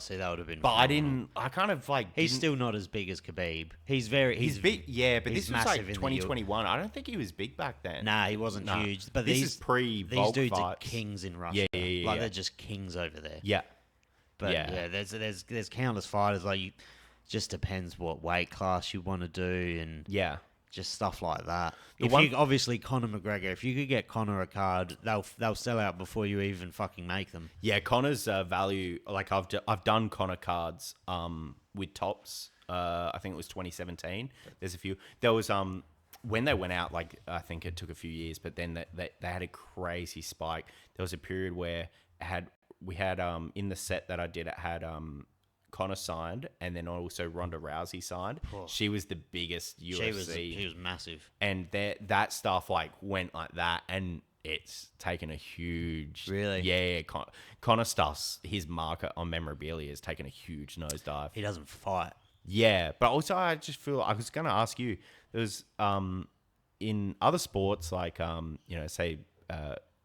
See, that would have been. But I phenomenal. didn't. I kind of like. He's didn't- still not as big as Khabib. He's big. Yeah, but he's this was massive like in the 2021. I don't think he was big back then. Nah, he wasn't Nah. huge. But this these is pre these dudes fights. are kings in Russia. Yeah, like yeah. they're just kings over there. Yeah. But Yeah. there's countless fighters. Like just depends what weight class you want to do and Yeah. just stuff like that. The Obviously Conor McGregor, if you could get Conor a card, they'll sell out before you even fucking make them. Yeah, Connor's value. Like I've done Connor cards with tops. I think it was 2017. There's a few. There was when they went out. Like I think it took a few years, but then they had a crazy spike. There was a period where we had in the set that I did, it had Connor signed, and then also Ronda Rousey signed. Oh. She was the biggest UFC. She was massive. And that stuff like went like that, and it's taken a huge Really? Yeah. Connor stuff's his market on memorabilia has taken a huge nosedive. He doesn't fight. Yeah, but also I just feel I was gonna ask you. There's in other sports like say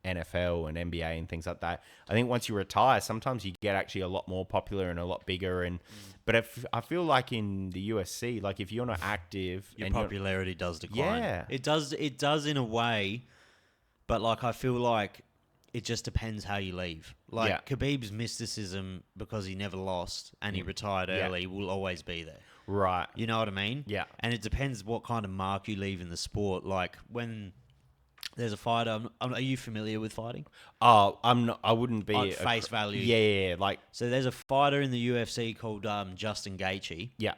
NFL and NBA and things like that. I think once you retire, sometimes you get actually a lot more popular and a lot bigger. And but if I feel like in the UFC, like if you're not active, Your and popularity does decline. Yeah. It does in a way, but like I feel like it just depends how you leave. Like Yeah. Khabib's mysticism, because he never lost and he retired Yeah. early, will always be there. right, You know what I mean? Yeah. And it depends what kind of mark you leave in the sport. Like when there's a fighter, are you familiar with fighting? oh, I'm not. I wouldn't be Like face value. Yeah, like So there's a fighter in the UFC called Justin Gaethje, yeah,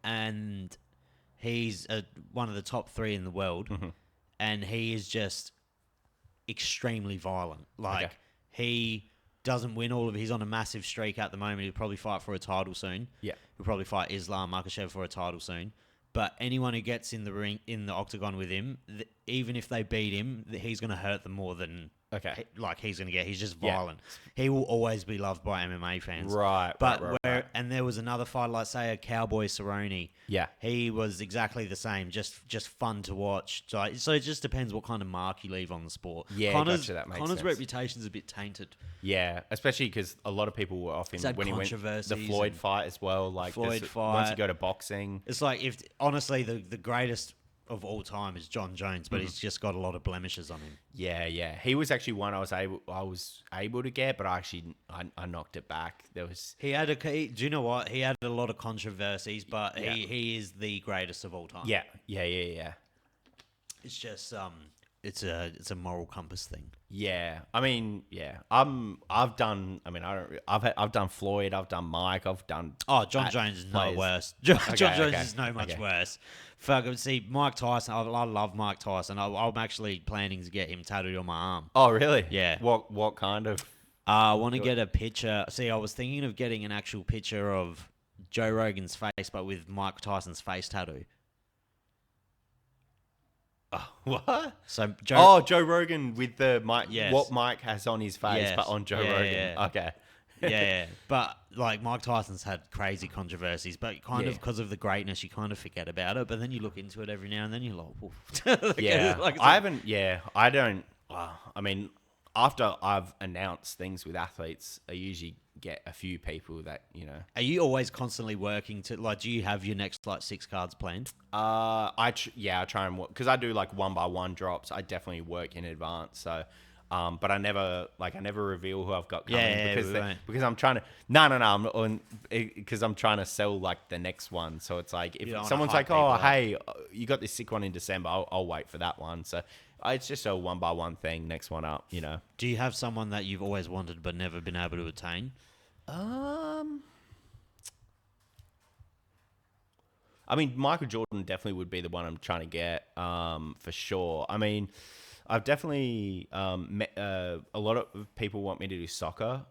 and he's one of the top 3 in the world, and he is just extremely violent. Like Okay. he doesn't win all of. He's on a massive streak at the moment. He'll probably fight for a title soon. Yeah. He'll probably fight Islam Makhachev for a title soon. But anyone who gets in the ring, in the octagon with him, even if they beat him, he's going to hurt them more than Okay. he's going to get. He's just Yeah. violent. He will always be loved by MMA fans. Right, But right. and there was another fight, like say a Cowboy Cerrone. Yeah. He was exactly the same, just fun to watch. So it just depends what kind of mark you leave on the sport. Yeah, Connor's, gotcha, that makes Connor's sense. reputation's a bit tainted. Yeah, especially because a lot of people were off He's had when he went the controversies Floyd and- fight as well. Like Floyd once you fight. go to boxing, It's like if honestly the greatest of all time is John Jones, but he's just got a lot of blemishes on him. yeah, he was actually one I was able to get, but I knocked it back. There was Do you know what? He had a lot of controversies, but Yeah. he is the greatest of all time. yeah. It's just it's a moral compass thing. Yeah, I mean, yeah, I've done. I mean, I've done Floyd, I've done Mike, I've done. Oh, John Jones is no players. worse. John Jones okay, is no much okay. worse. Fuck, see, Mike Tyson. I love Mike Tyson. I'm actually planning to get him tattooed on my arm. Oh, really? Yeah. What kind of? I want to get a picture. See, I was thinking of getting an actual picture of Joe Rogan's face, but with Mike Tyson's face tattoo. What? So Joe. Joe Rogan with the Mike. Yes. What Mike has on his face, Yes. but on Joe Yeah, Rogan. yeah. Okay. Yeah, but like Mike Tyson's had crazy controversies, but kind of Yeah. because of the greatness, you kind of forget about it. But then you look into it every now and then, you're like, "Oof." Like, Yeah, like, I haven't. Yeah, I don't. I mean, after I've announced things with athletes, I usually get a few people that, you know. Are you always constantly working to, like, do you have your next, like, 6 cards planned? I try and work because I do like 1 by 1 drops. I definitely work in advance. So, but I never reveal who I've got coming Yeah, because we won't. because I'm trying to I'm on because I'm trying to sell like the next one. So it's like You don't if wanna someone's hype like, oh people up. hey, you got this sick one in December, I'll wait for that one. So it's just a 1 by 1 thing. Next one up, you know. Do you have someone that you've always wanted but never been able to attain? I mean, Michael Jordan definitely would be the one I'm trying to get, for sure. I mean, I've definitely met a lot of people want me to do soccer.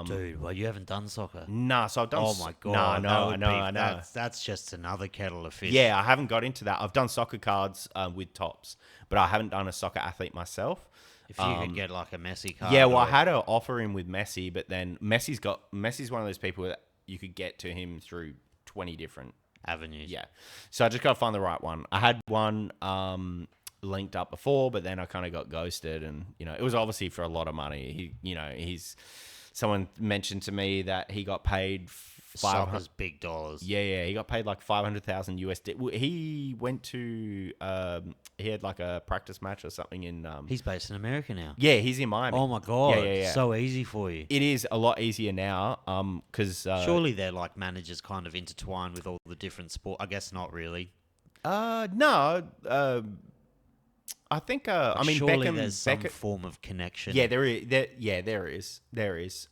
Dude, well, you haven't done soccer. Nah, so I've done. Oh my god! Nah, I that know, I would know, be, I know. That's just another kettle of fish. Yeah, I haven't got into that. I've done soccer cards with tops, but I haven't done a soccer athlete myself. If you could get like a Messi card. Yeah, well, I or- had an offer in with Messi, but then Messi's one of those people that you could get to him through 20 different. avenues. Yeah. So I just got to find the right one. I had one linked up before, but then I kind of got ghosted, and you know, it was obviously for a lot of money. Someone mentioned to me that he got paid Soccer's big dollars. Yeah, he got paid like 500,000 USD. He went to he had like a practice match or something in He's based in America now. yeah, he's in Miami. Oh my god! Yeah. So easy for you. It is a lot easier now because Surely they're like managers kind of intertwined with all the different sport. I guess not really. no I think I mean surely Beckham there's some form of connection. Yeah, there is. There is.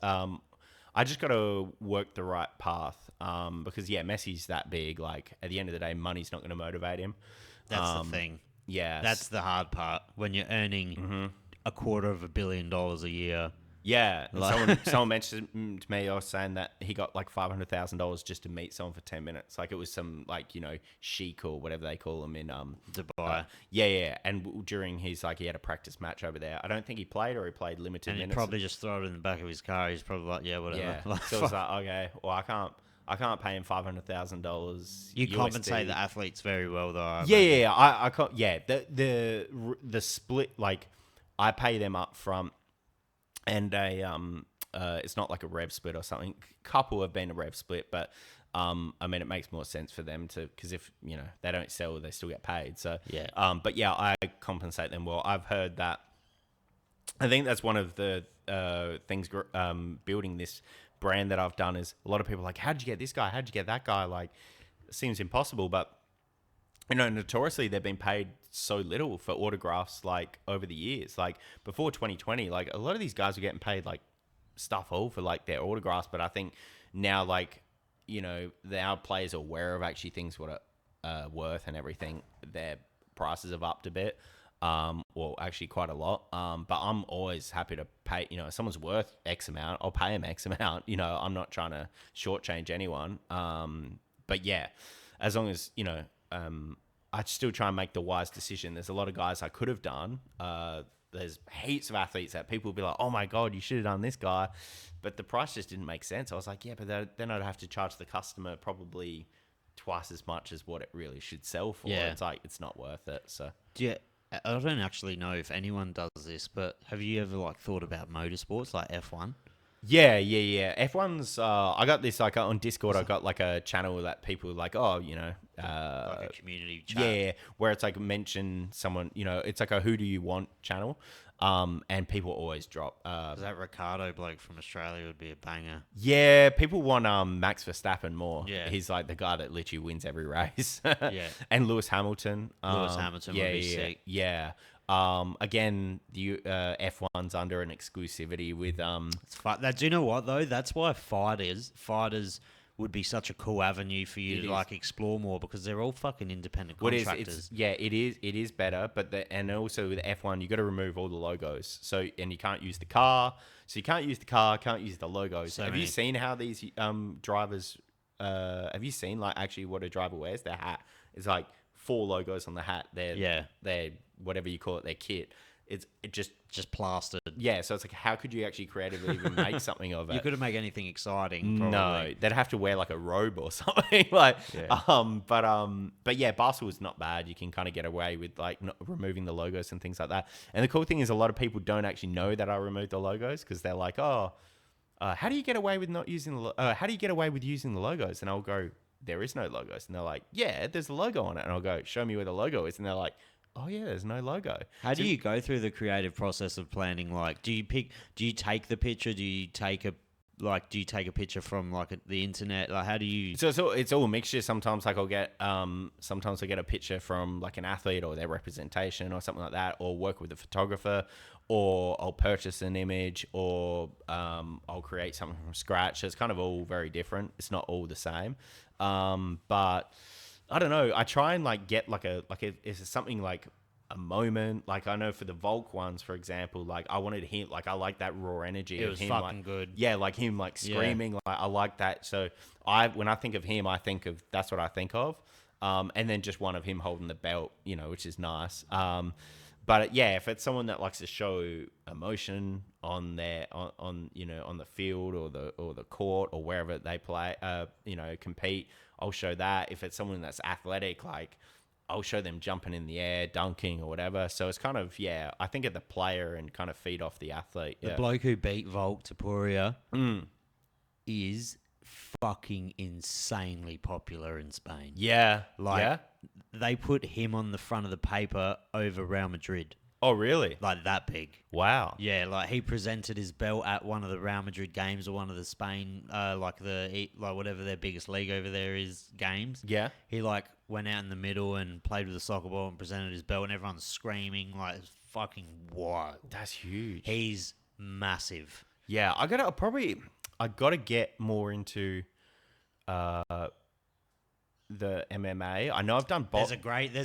I just got to work the right path. Because Messi's that big. Like at the end of the day, money's not going to motivate him. That's the thing. Yeah, That's the hard part when you're earning $250 million a year. yeah. Like- Someone mentioned to me, I was saying that he got like $500,000 just to meet someone for 10 minutes. Like it was some like sheik or whatever they call them in Dubai. yeah. And during his he had a practice match over there. I don't think he played, or he played limited And he'd minutes. probably just throw it in the back of his car. He's probably like, yeah, whatever. Yeah. Like, So it's like, okay, well, I can't pay him $500,000. you USD. compensate the athletes very well, though. I Yeah, imagine. yeah. I can't. Yeah, the split, like I pay them up front, and it's not like a rev split or something. Couple have been a rev split, but I mean, it makes more sense for them to, because if they don't sell, they still get paid. So Yeah. but yeah, I compensate them well. I've heard that. I think that's one of the things building this brand that I've done is a lot of people are like, how'd you get this guy? How'd you get that guy? Like, it seems impossible, but notoriously they've been paid so little for autographs like over the years. Like before 2020, like a lot of these guys were getting paid like stuff all for like their autographs, but I think now like our players are aware of actually things what are worth and everything. Their prices have upped a bit. Well, actually quite a lot. But I'm always happy to pay, if someone's worth X amount, I'll pay them X amount. I'm not trying to shortchange anyone. But yeah, as long as, I'd still try and make the wise decision. There's a lot of guys I could have done. There's heaps of athletes that people will be like, oh my God, you should have done this guy. But the price just didn't make sense. I was like, yeah, but then I'd have to charge the customer probably twice as much as what it really should sell for. Yeah. It's like, it's not worth it. So Yeah. I don't actually know if anyone does this, but have you ever like thought about motorsports like F1? yeah. F1's, I got this like on Discord. I got like a channel that people like, Like a community chat. yeah, where it's like mention someone, it's like a who do you want channel. And people always drop. 'Cause that Ricardo bloke from Australia would be a banger. Yeah, people want Max Verstappen more. Yeah. He's like the guy that literally wins every race. Yeah. And Lewis Hamilton. Lewis Hamilton would be sick. Yeah. Again, the F1's under an exclusivity with Do you know what though? That's why fighters would be such a cool avenue for you to like explore more, because they're all fucking independent contractors. It is better, but and also with F1 you got to remove all the logos. So and you can't use the car. So you can't use the car, can't use the logos. So have many. you seen how these drivers have you seen like actually what a driver wears? Their hat is like 4 logos on the hat. They're whatever you call it, their kit. it just plastered. yeah. So it's like, how could you actually creatively even make something of it? You couldn't make anything exciting. No, Probably. they'd have to wear like a robe or something. Like, Yeah. but yeah, basketball's not bad. You can kind of get away with like not removing the logos and things like that. And the cool thing is, a lot of people don't actually know that I removed the logos because they're like, oh, how do you get away with not using the? How do you get away with using the logos? And I'll go, there is no logos. And they're like, yeah, there's a logo on it. And I'll go, show me where the logo is. And they're like, oh yeah, there's no logo. How do you go through the creative process of planning? Like, do you take the picture? Do you take a picture from like the internet? Like, how do you? So it's all a mixture. Sometimes like I'll get sometimes I get a picture from like an athlete or their representation or something like that, or work with a photographer, or I'll purchase an image, or I'll create something from scratch. So it's kind of all very different. It's not all the same. But I don't know. I try and like get is something like a moment. Like I know for the Volk ones, for example, like I wanted him, like I like that raw energy. It was him, fucking like, good. Yeah, like him like screaming. Like I like that. So when I think of him, I think of that's what I think of. And then just one of him holding the belt, which is nice. But yeah, if it's someone that likes to show emotion on their on the field or the court or wherever they play, compete, I'll show that. If it's someone that's athletic, like I'll show them jumping in the air, dunking or whatever. So it's kind of I think of the player and kind of feed off the athlete. The Yeah. bloke who beat Volk to Pereira is fucking insanely popular in Spain. Yeah. Like, they put him on the front of the paper over Real Madrid. Oh, really? Like, that big. Wow. Yeah, like, he presented his belt at one of the Real Madrid games or one of the Spain, whatever their biggest league over there is, games. Yeah. He, like, went out in the middle and played with a soccer ball and presented his belt, and everyone's screaming. Like, it's fucking wild. That's huge. He's massive. Yeah, I gotta get more into the MMA. I know I've done There's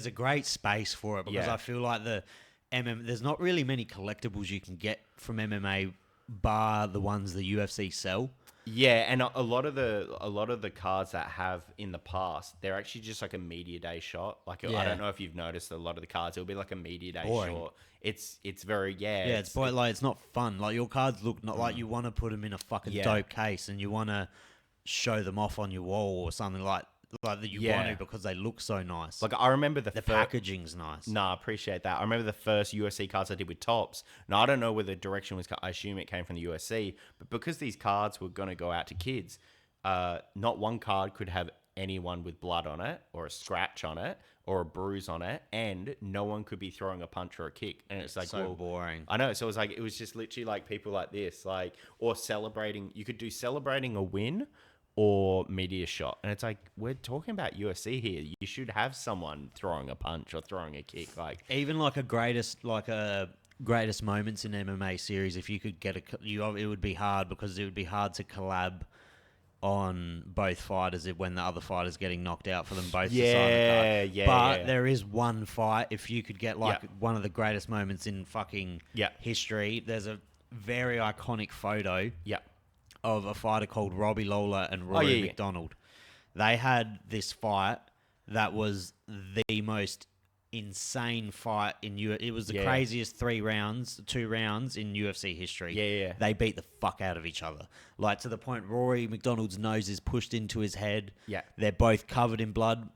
a great space for it because I feel like there's not really many collectibles you can get from MMA bar the ones the UFC sell. Yeah, and a lot of the cards that have in the past, they're actually just like a media day shot. Like I don't know if you've noticed a lot of the cards, it'll be like a media day shot. It's very it's not fun. Like, your cards look not like you want to put them in a fucking dope case and you want to show them off on your wall or something like that you want to because they look so nice. Like I remember the packaging's nice. No, I appreciate that. I remember the first UFC cards I did with Topps. Now I don't know where the direction was. I assume it came from the UFC, but because these cards were going to go out to kids, not one card could have anyone with blood on it or a scratch on it or a bruise on it, and no one could be throwing a punch or a kick. And it's like, so boring. I know. So it was just literally like people like this, like, or celebrating. You could do celebrating a win or media shot, and it's like, we're talking about UFC here. You should have someone throwing a punch or throwing a kick, like even like a greatest moments in MMA series. If you could get it would be hard because it would be hard to collab on both fighters when the other fighter's getting knocked out for them both to sign the card. But there is one fight, if you could get one of the greatest moments in fucking history. There's a very iconic photo of a fighter called Robbie Lawler and Rory McDonald. They had this fight that was the most insane fight it was the craziest 2 rounds in UFC history. They beat the fuck out of each other, like to the point Rory McDonald's nose is pushed into his head. They're both covered in blood.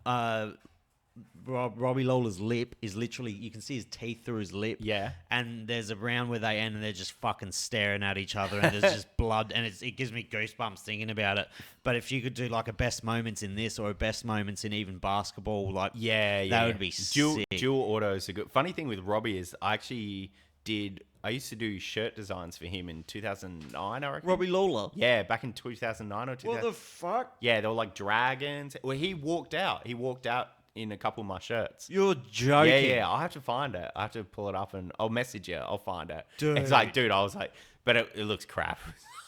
Robbie Lawler's lip is literally, you can see his teeth through his lip. And there's a round where they end and they're just fucking staring at each other and there's just blood, and it gives me goosebumps thinking about it. But if you could do like a best moments in this or a best moments in even basketball, like that would be sick. Dual autos are good. Funny thing with Robbie is I used to do shirt designs for him in 2009, I reckon. Robbie Lawler? Yeah, back in 2009 or 2000. What the fuck? Yeah, they were like dragons. Well, he walked out in a couple of my shirts. You're joking. Yeah, I'll have to find it. I have to pull it up and I'll message you. I'll find it. Dude. It's like, dude, I was like, but it looks crap.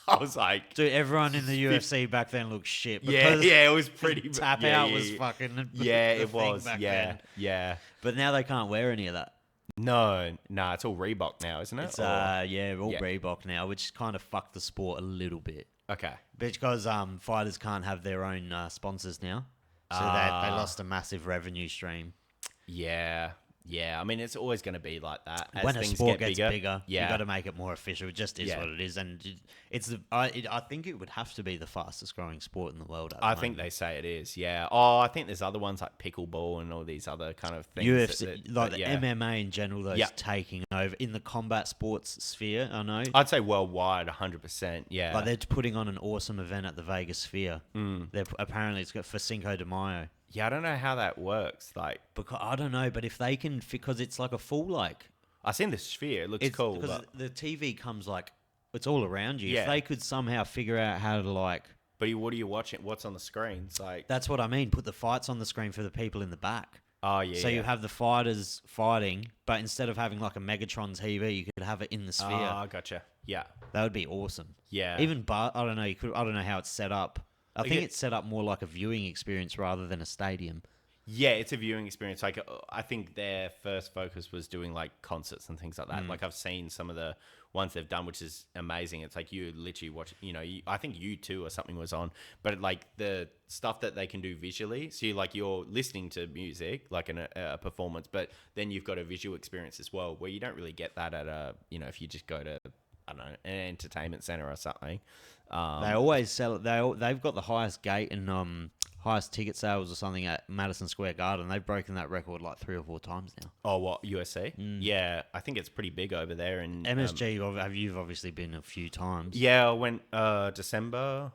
I was like... Dude, everyone in the UFC back then looked shit. Yeah, it was pretty... Tap out was fucking... Yeah, it was. Then. Yeah. But now they can't wear any of that. No, it's all Reebok now, isn't it? It's Reebok now, which kind of fucked the sport a little bit. Okay. Because fighters can't have their own sponsors now. So they lost a massive revenue stream. Yeah. Yeah, I mean, it's always going to be like that as When a things sport get gets bigger. bigger, you Yeah. got to make it more official. It just is Yeah. what it is, and I think it would have to be the fastest growing sport in the world. At the I think moment. they say it is, yeah. Oh, I think there's other ones like pickleball and all these other kind of things. UFC, like but the yeah. MMA in general, though, Yeah. is taking over in the combat sports sphere. I know, I'd say worldwide, 100%. Yeah. like they're putting on an awesome event at the Vegas Sphere. Mm. They're apparently it's got for Cinco de Mayo. Yeah, I don't know how that works. Like, Because I don't know, but if they can, because it's like a full like I've seen the sphere. It looks it's cool. because But, the TV comes like it's all around you. Yeah. If they could somehow figure out how to like, but what are you watching? What's on the screen? It's like, that's what I mean. Put the fights on the screen for the people in the back. oh, yeah. So yeah. you have the fighters fighting, but instead of having like a Megatron TV, you could have it in the sphere. Ah, gotcha. Yeah. That would be awesome. Yeah. Even I don't know. I don't know how it's set up. I Like think it- it's set up more like a viewing experience rather than a stadium. Yeah, it's a viewing experience. Like, I think their first focus was doing like concerts and things like that. Like, I've seen some of the ones they've done, which is amazing. It's like you literally watch, I think U2 or something was on, but like the stuff that they can do visually. So you're listening to music, like a performance, but then you've got a visual experience as well, where you don't really get that at if you just go to, I don't know, an entertainment center or something. They always sell it. They've got the highest gate and highest ticket sales or something at Madison Square Garden. They've broken that record like 3 or 4 times now. Oh, what, USC? Yeah, I think it's pretty big over there. And MSG, you've obviously been a few times. yeah, I went December.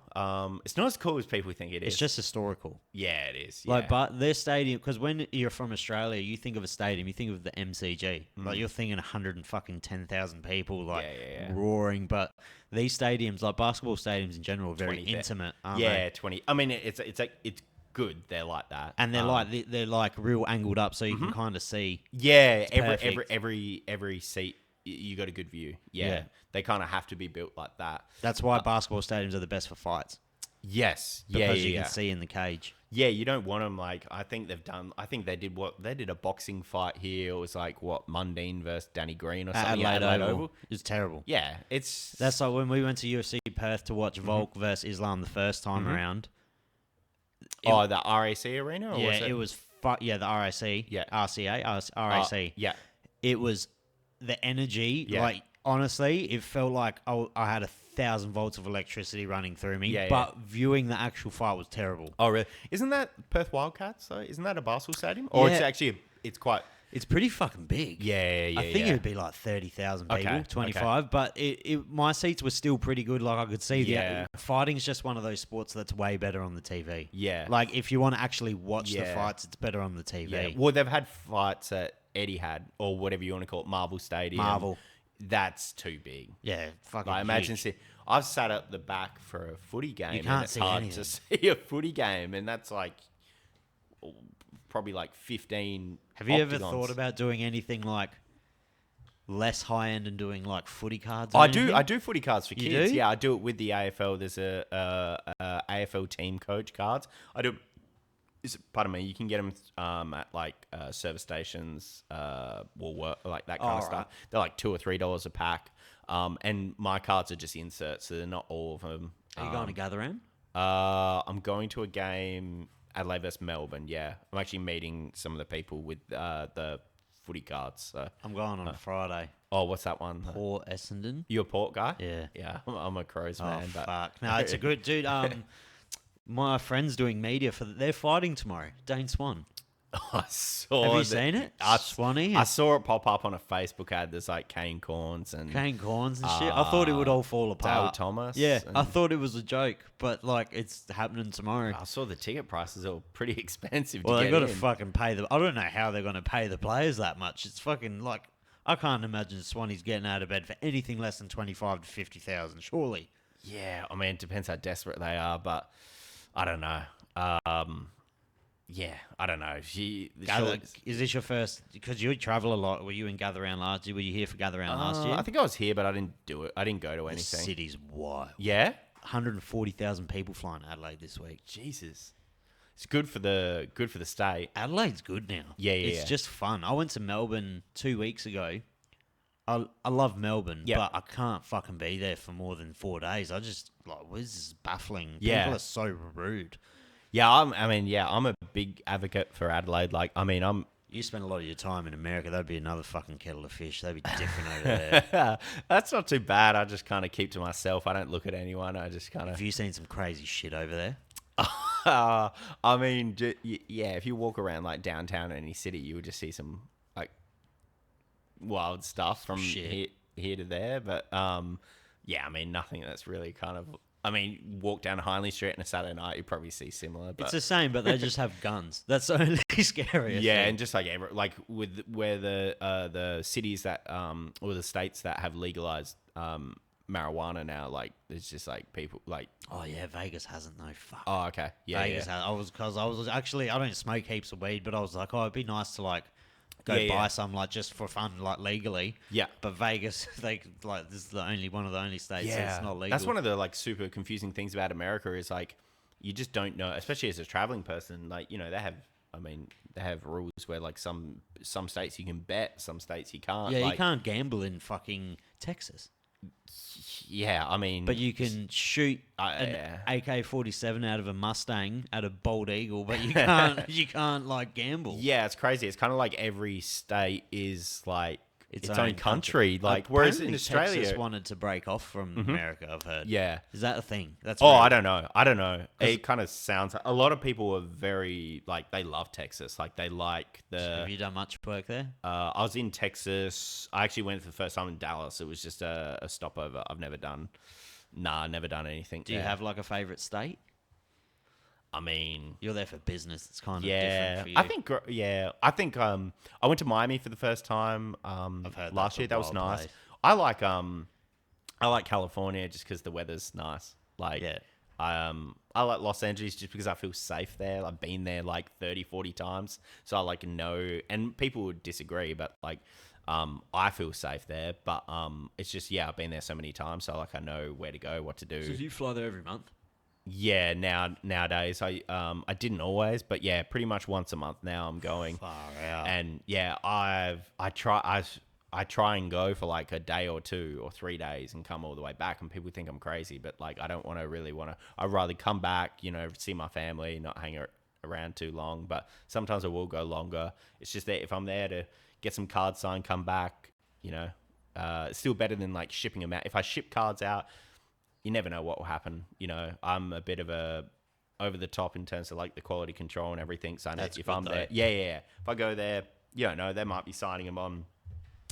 It's not as cool as people think it is. It's just historical. Yeah, it is. Like, yeah. but their stadium, because when you're from Australia, you think of a stadium, you think of the MCG. Like, you're thinking 110,000 people, like, Yeah. roaring. But these stadiums, like basketball stadiums in general, are very 20, intimate, aren't yeah, they? 20. I mean, it's good. They're like that, And they're like real angled up, so you can kind of see. yeah. perfect. Every seat, you got a good view. Yeah, Yeah. they kind of have to be built like that. That's why basketball stadiums are the best for fights, Yes, because you yeah. can see in the cage. Yeah, you don't want them like. I think they did a boxing fight here. It was like what, Mundine versus Danny Green or At something. Adelaide Oval. It's terrible. Yeah, it's That's like when we went to UFC Perth to watch Volk versus Islam the first time around. the RAC arena. Or Yeah, was it was the RIC, Yeah. RCA, RIC. yeah, It was the energy. Yeah. Like, honestly, it felt like I had 1,000 volts of electricity running through me. Yeah, but viewing the actual fight was terrible. Oh, really? Isn't that Perth Wildcats, though? Isn't that a basketball stadium? Or Yeah. it's actually, it's quite... It's pretty fucking big. Yeah. I think it would be like 30,000 people, Okay, 25. But my seats were still pretty good. Like, I could see Yeah. fighting's just one of those sports that's way better on the TV. Yeah. Like, if you want to actually watch the Yeah. fights, it's better on the TV. Yeah. Well, they've had fights that Eddie had, or whatever you want to call it, Marvel Stadium. Marvel. That's too big. Yeah, fucking Like, imagine huge. I've sat at the back for a footy game, can't and it's see hard anything. to see a footy game, and that's like probably like 15. Have you ever octagons. thought about doing anything like less high end and doing like footy cards? I do footy cards for You kids. do? Yeah, I do it with the AFL. There's a AFL team coach cards. I do. Pardon me. You can get them at like service stations, Woolworth, like that kind of stuff. They're like $2 or $3 a pack. And my cards are just inserts, so they're not all of them. Are you going to gather around? I'm going to a game, Adelaide versus Melbourne. Yeah, I'm actually meeting some of the people with the footy cards. So. I'm going on Friday. Oh, what's that one? Port Essendon. You a Port guy? Yeah. Yeah, I'm a Crows Oh, man. But fuck. No, it's a good dude. My friend's doing media they're fighting tomorrow. Dane Swan. I saw. Have you seen it? Swanee. I saw it pop up on a Facebook ad. There's like Kane Corns and Kane Corns and shit. I thought it would all fall Dale apart. Thomas. Yeah, and I thought it was a joke, but like it's happening tomorrow. I saw the ticket prices are pretty expensive. Well, to they've get got to in. fucking pay I don't know how they're going to pay the players that much. It's fucking like I can't imagine Swanee's getting out of bed for anything less than 25 to 50,000. Surely. Yeah, I mean, it depends how desperate they are, but I don't know. Yeah, I don't know. Is this your first? Because you travel a lot. Were you in Gather Round last year? Were you here for Gather Round last year? I think I was here, but I didn't do it. I didn't go to the anything. city's wild. Yeah, 140,000 people flying to Adelaide this week. Jesus, it's good for the state. Adelaide's good now. Yeah, It's just fun. I went to Melbourne 2 weeks ago. I love Melbourne, Yeah. but I can't fucking be there for more than 4 days. I just this is baffling. Yeah. People are so rude. Yeah, I'm a big advocate for Adelaide. Like, I mean, You spend a lot of your time in America. That'd be another fucking kettle of fish. That'd be different over there. That's not too bad. I just kind of keep to myself. I don't look at anyone. I just kind of. Have you seen some crazy shit over there? I mean, yeah. If you walk around like downtown in any city, you would just see some like wild stuff from here to there. But yeah. I mean, nothing that's really kind of. I mean, walk down Hindley Street on a Saturday night, you probably see similar. But it's the same, but they just have guns. That's the only scary. Yeah, and just like with where the cities that or the states that have legalized marijuana now, like there's just like people like. Oh yeah, Vegas hasn't though. Fuck. Oh okay, yeah. Vegas has. I was actually I don't smoke heaps of weed, but I was like, oh, it'd be nice to like go buy some like just for fun, like legally. Yeah. But Vegas, this is the only one of the only states that's not legal. That's one of the like super confusing things about America is like you just don't know, especially as a traveling person. Like they have rules where like some states you can bet, some states you can't. Yeah, like, you can't gamble in fucking Texas. Yeah, I mean, but you can shoot an AK-47 out of a Mustang at a bald eagle, but you can't you can't like gamble. Yeah, it's crazy. It's kind of like every state is like its own country. Like whereas in Australia, Texas wanted to break off from America. I've heard. Yeah, is that a thing? That's I don't know. It kind of sounds. A lot of people are very like they love Texas. Like they like the. Have you done much work there? I was in Texas. I actually went for the first time in Dallas. It was just a stopover. I've never done. Never done anything. Do you have like a favorite state? I mean, you're there for business. It's kind of different for you. I think I went to Miami for the first time I've heard last year. That was nice. Place. I like California just because the weather's nice. Like I like Los Angeles just because I feel safe there. I've been there like 30, 40 times. So I like know, and people would disagree, but like I feel safe there. But it's just I've been there so many times, so like I know where to go, what to do. So you fly there every month? Yeah, nowadays I didn't always, but yeah, pretty much once a month now I'm going. Far out. And yeah, I try and go for like a day or 2 or 3 days and come all the way back, and people think I'm crazy, but like I don't I'd rather come back, see my family, not hang around too long, but sometimes I will go longer. It's just that if I'm there to get some cards signed, come back, it's still better than like shipping them out. If I ship cards out, you never know what will happen. I'm a bit of a over the top in terms of like the quality control and everything. So if I'm there, if I go there, they might be signing them on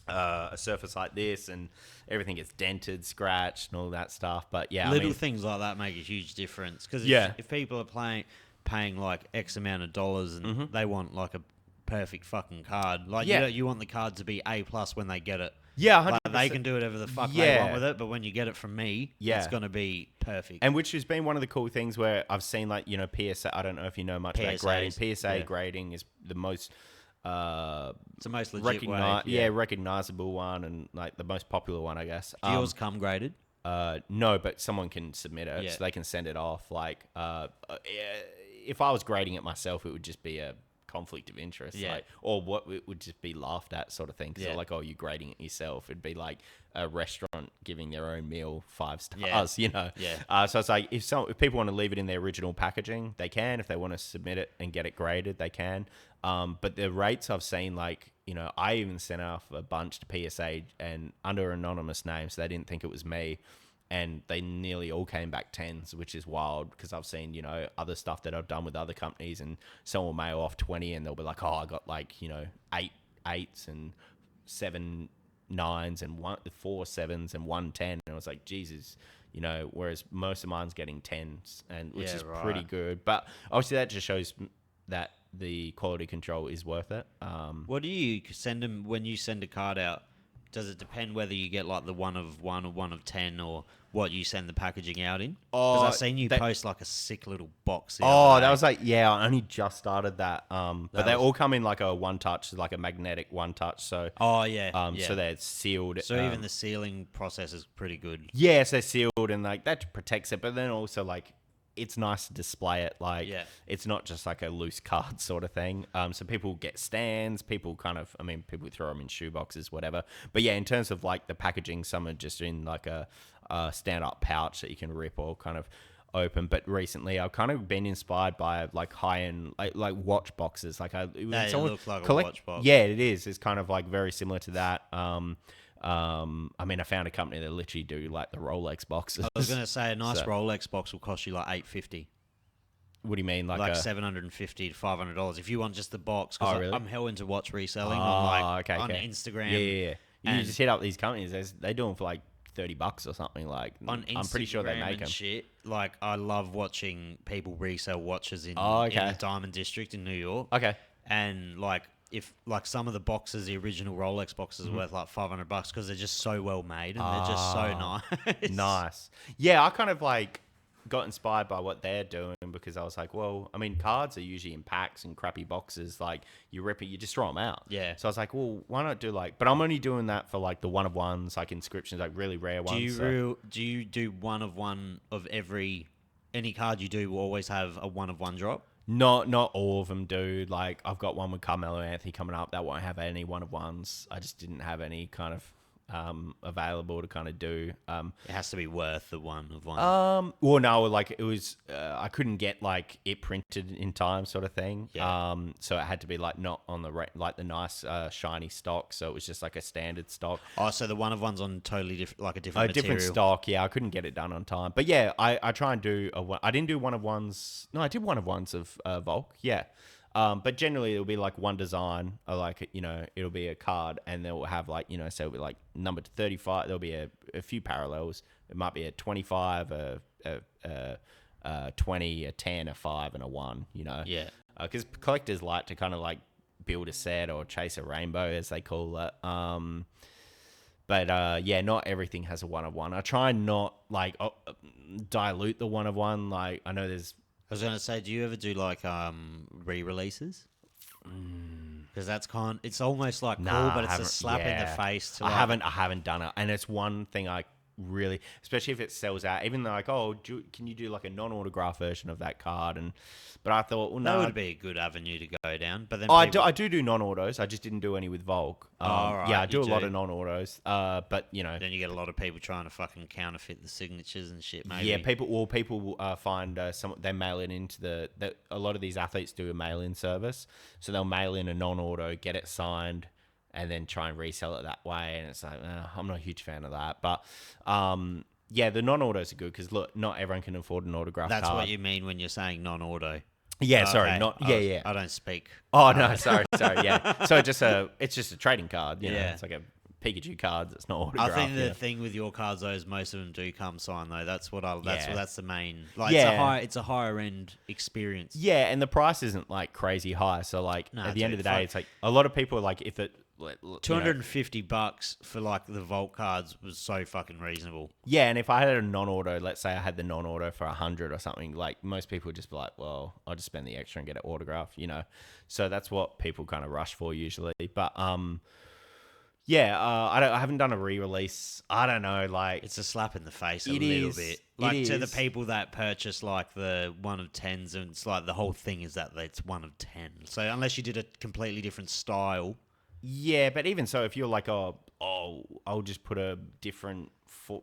a surface like this, and everything gets dented, scratched, and all that stuff. But little things like that make a huge difference. Because if people are paying like X amount of dollars and they want like a perfect fucking card, like you want the card to be A+ when they get it. Yeah, 100%. Like, they can do whatever the fuck they want with it, but when you get it from me, it's going to be perfect. And which has been one of the cool things where I've seen like, PSA, I don't know if you know much about grading. PSA grading is the most... it's the most legit way. Recognizable one and like the most popular one, I guess. Do yours come graded? No, but someone can submit it, so they can send it off. Like, if I was grading it myself, it would just be a conflict of interest, or what it would just be laughed at sort of thing, because they're like, oh, you're grading it yourself. It'd be like a restaurant giving their own meal 5 stars, so it's like if people want to leave it in their original packaging, they can. If they want to submit it and get it graded, they can. But the rates I've seen, like, I even sent off a bunch to PSA and under anonymous names, so they didn't think it was me. And they nearly all came back 10s, which is wild, because I've seen, other stuff that I've done with other companies, and someone will mail off 20 and they'll be like, oh, I got like, 8 8s and 7 9s and 4 7s and 1 10. And I was like, Jesus, whereas most of mine's getting 10s, and which is pretty good. But obviously that just shows that the quality control is worth it. What do you send them when you send a card out? Does it depend whether you get like the 1 of 1 or 1 of 10 or what you send the packaging out in? Because I've seen you post like a sick little box. That was like, I only just started that. But they all come in like a one touch, like a magnetic one touch. So so they're sealed. So even the sealing process is pretty good. Yes, they're sealed, and like that protects it. But then also like, it's nice to display it. Like, it's not just like a loose card sort of thing. So people get stands, people throw them in shoe boxes, whatever. But yeah, in terms of like the packaging, some are just in like a stand-up pouch that you can rip, or kind of open. But recently, I've kind of been inspired by like high end like watch boxes. Like It looks like a watch box. Yeah, it is. It's kind of like very similar to that. I mean, I found a company that literally do like the Rolex boxes. I was gonna say a nice Rolex box will cost you like $850. What do you mean, like $750 to $500 if you want just the box? Because really? I'm hell into watch reselling on Instagram. Yeah. You just hit up these companies. They do them for like $30 or something. Like on Instagram, I'm pretty sure they make them. Shit. Like I love watching people resell watches in the Diamond District in New York. Okay. And like if like some of the boxes, the original Rolex boxes are worth like $500 because they're just so well made and they're just so nice. Nice. Yeah, I kind of like got inspired by what they're doing because I was like, well, I mean, cards are usually in packs and crappy boxes. Like you rip it, you just throw them out. Yeah. So I was like, well, why not do like? But I'm only doing that for like the one of ones, like inscriptions, like really rare ones. Do you do one of one of any card you do will always have a one of one drop? Not all of them do. Like I've got one with Carmelo Anthony coming up that won't have any one of ones. I just didn't have any kind of available to kind of do. It has to be worth the one of one. Well, no, like it was. I couldn't get like it printed in time, sort of thing. Yeah. So it had to be like not on the like the nice shiny stock. So it was just like a standard stock. Oh, so the one of one's on totally different, like a different A material. different stock. Yeah, I couldn't get it done on time. But yeah, I try and do I didn't do one of ones. No, I did one of ones of Volk. Yeah. But generally it'll be like one design, or like, you know, it'll be a card and they'll have like, you know, so it'll be like number 35. There'll be a few parallels. It might be a 25, a 20, a 10, a 5, and a 1, you know? Yeah. Because collectors like to kind of like build a set or chase a rainbow, as they call it. But yeah, not everything has a one of one. I try and not like dilute the one of one. Like I know there's. I was gonna say, do you ever do like re-releases? Because that's it's almost like cool, but it's a slap in the face. To I haven't done it, and it's one thing I really, especially if it sells out. Even though like, oh, can you do like a non-autograph version of that card? But I thought, well, no, that would be a good avenue to go down. But then I do non-autos. I just didn't do any with Volk. Right, yeah, I do a lot of non-autos. But you know, then you get a lot of people trying to fucking counterfeit the signatures and shit. Maybe. Yeah, people find they mail it into a lot of these athletes do a mail-in service, so they'll mail in a non-auto, get it signed, and then try and resell it that way. And it's like, I'm not a huge fan of that. But yeah, the non-autos are good because look, not everyone can afford an autograph card. That's what you mean when you're saying non-auto. Yeah, sorry, okay. not yeah. I don't speak. Oh no, sorry, yeah. So it's just a trading card. You know? Yeah. It's like a Pikachu card. It's not autographed. I think the thing with your cards though is most of them do come signed though. That's the main. Like it's a higher end experience. Yeah, and the price isn't like crazy high. So like at the end of the day, it's like a lot of people are like if it. $250 for like the Vault cards was so fucking reasonable. Yeah, and if I had a non-auto, let's say I had the non-auto for 100 or something, like most people would just be like, well, I'll just spend the extra and get it autographed, you know. So that's what people kind of rush for usually. But yeah, I haven't done a re-release. I don't know, like it's a slap in the face a little bit. Like to the people that purchase like the 1 of 10s, and it's like the whole thing is that it's 1 of 10. So unless you did a completely different style. Yeah, but even so, if you're like, oh, I'll just put a different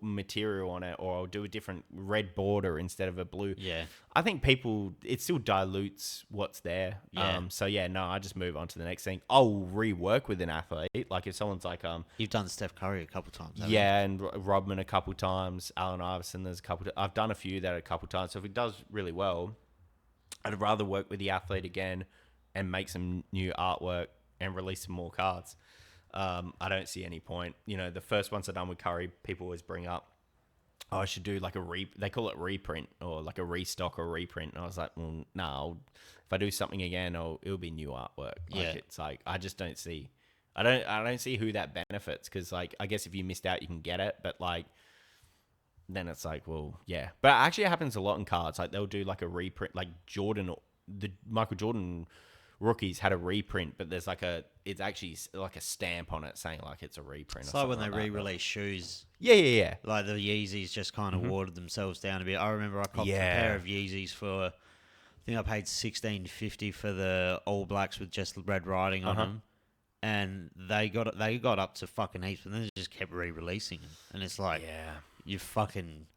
material on it, or I'll do a different red border instead of a blue. Yeah, I think it still dilutes what's there. Yeah. So yeah, no, I just move on to the next thing. I'll rework with an athlete. Like if someone's like, you've done Steph Curry a couple times. Yeah, and Rodman a couple times. Allen Iverson, there's a couple. I've done a few that a couple times. So if it does really well, I'd rather work with the athlete again and make some new artwork and release some more cards. I don't see any point. You know, the first ones I've done with Curry, people always bring up, oh, I should do like they call it reprint or like a restock or reprint. And I was like, well, no, if I do something again, it'll be new artwork. Like, it's like, I just don't see, I don't see who that benefits. Cause like, I guess if you missed out, you can get it. But like, then it's like, well, yeah. But actually it happens a lot in cards. Like they'll do like a reprint, like the Michael Jordan rookies had a reprint, but there's like it's actually like a stamp on it saying like it's a reprint. It's like when they re-release shoes. Yeah. Like the Yeezys just kind of watered themselves down a bit. I remember I copped a pair of Yeezys for, I think I paid $16.50 for the All Blacks with just red writing on them, and they got up to fucking heaps, and then they just kept re-releasing them, and it's like, you fucking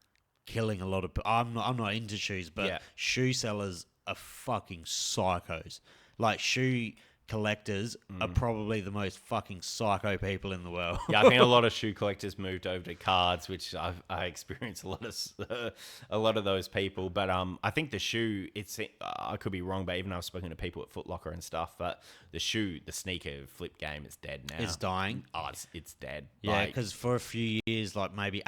killing a lot of. I'm not into shoes, but Yeah. shoe sellers are fucking psychos. Like shoe collectors are probably the most fucking psycho people in the world. Yeah, I think a lot of shoe collectors moved over to cards, which I experienced a lot of those people. But I think the shoe, I could be wrong, but even I've spoken to people at Foot Locker and stuff. But the sneaker flip game is dead now. It's dying. Oh, it's dead. Yeah, because for a few years, like maybe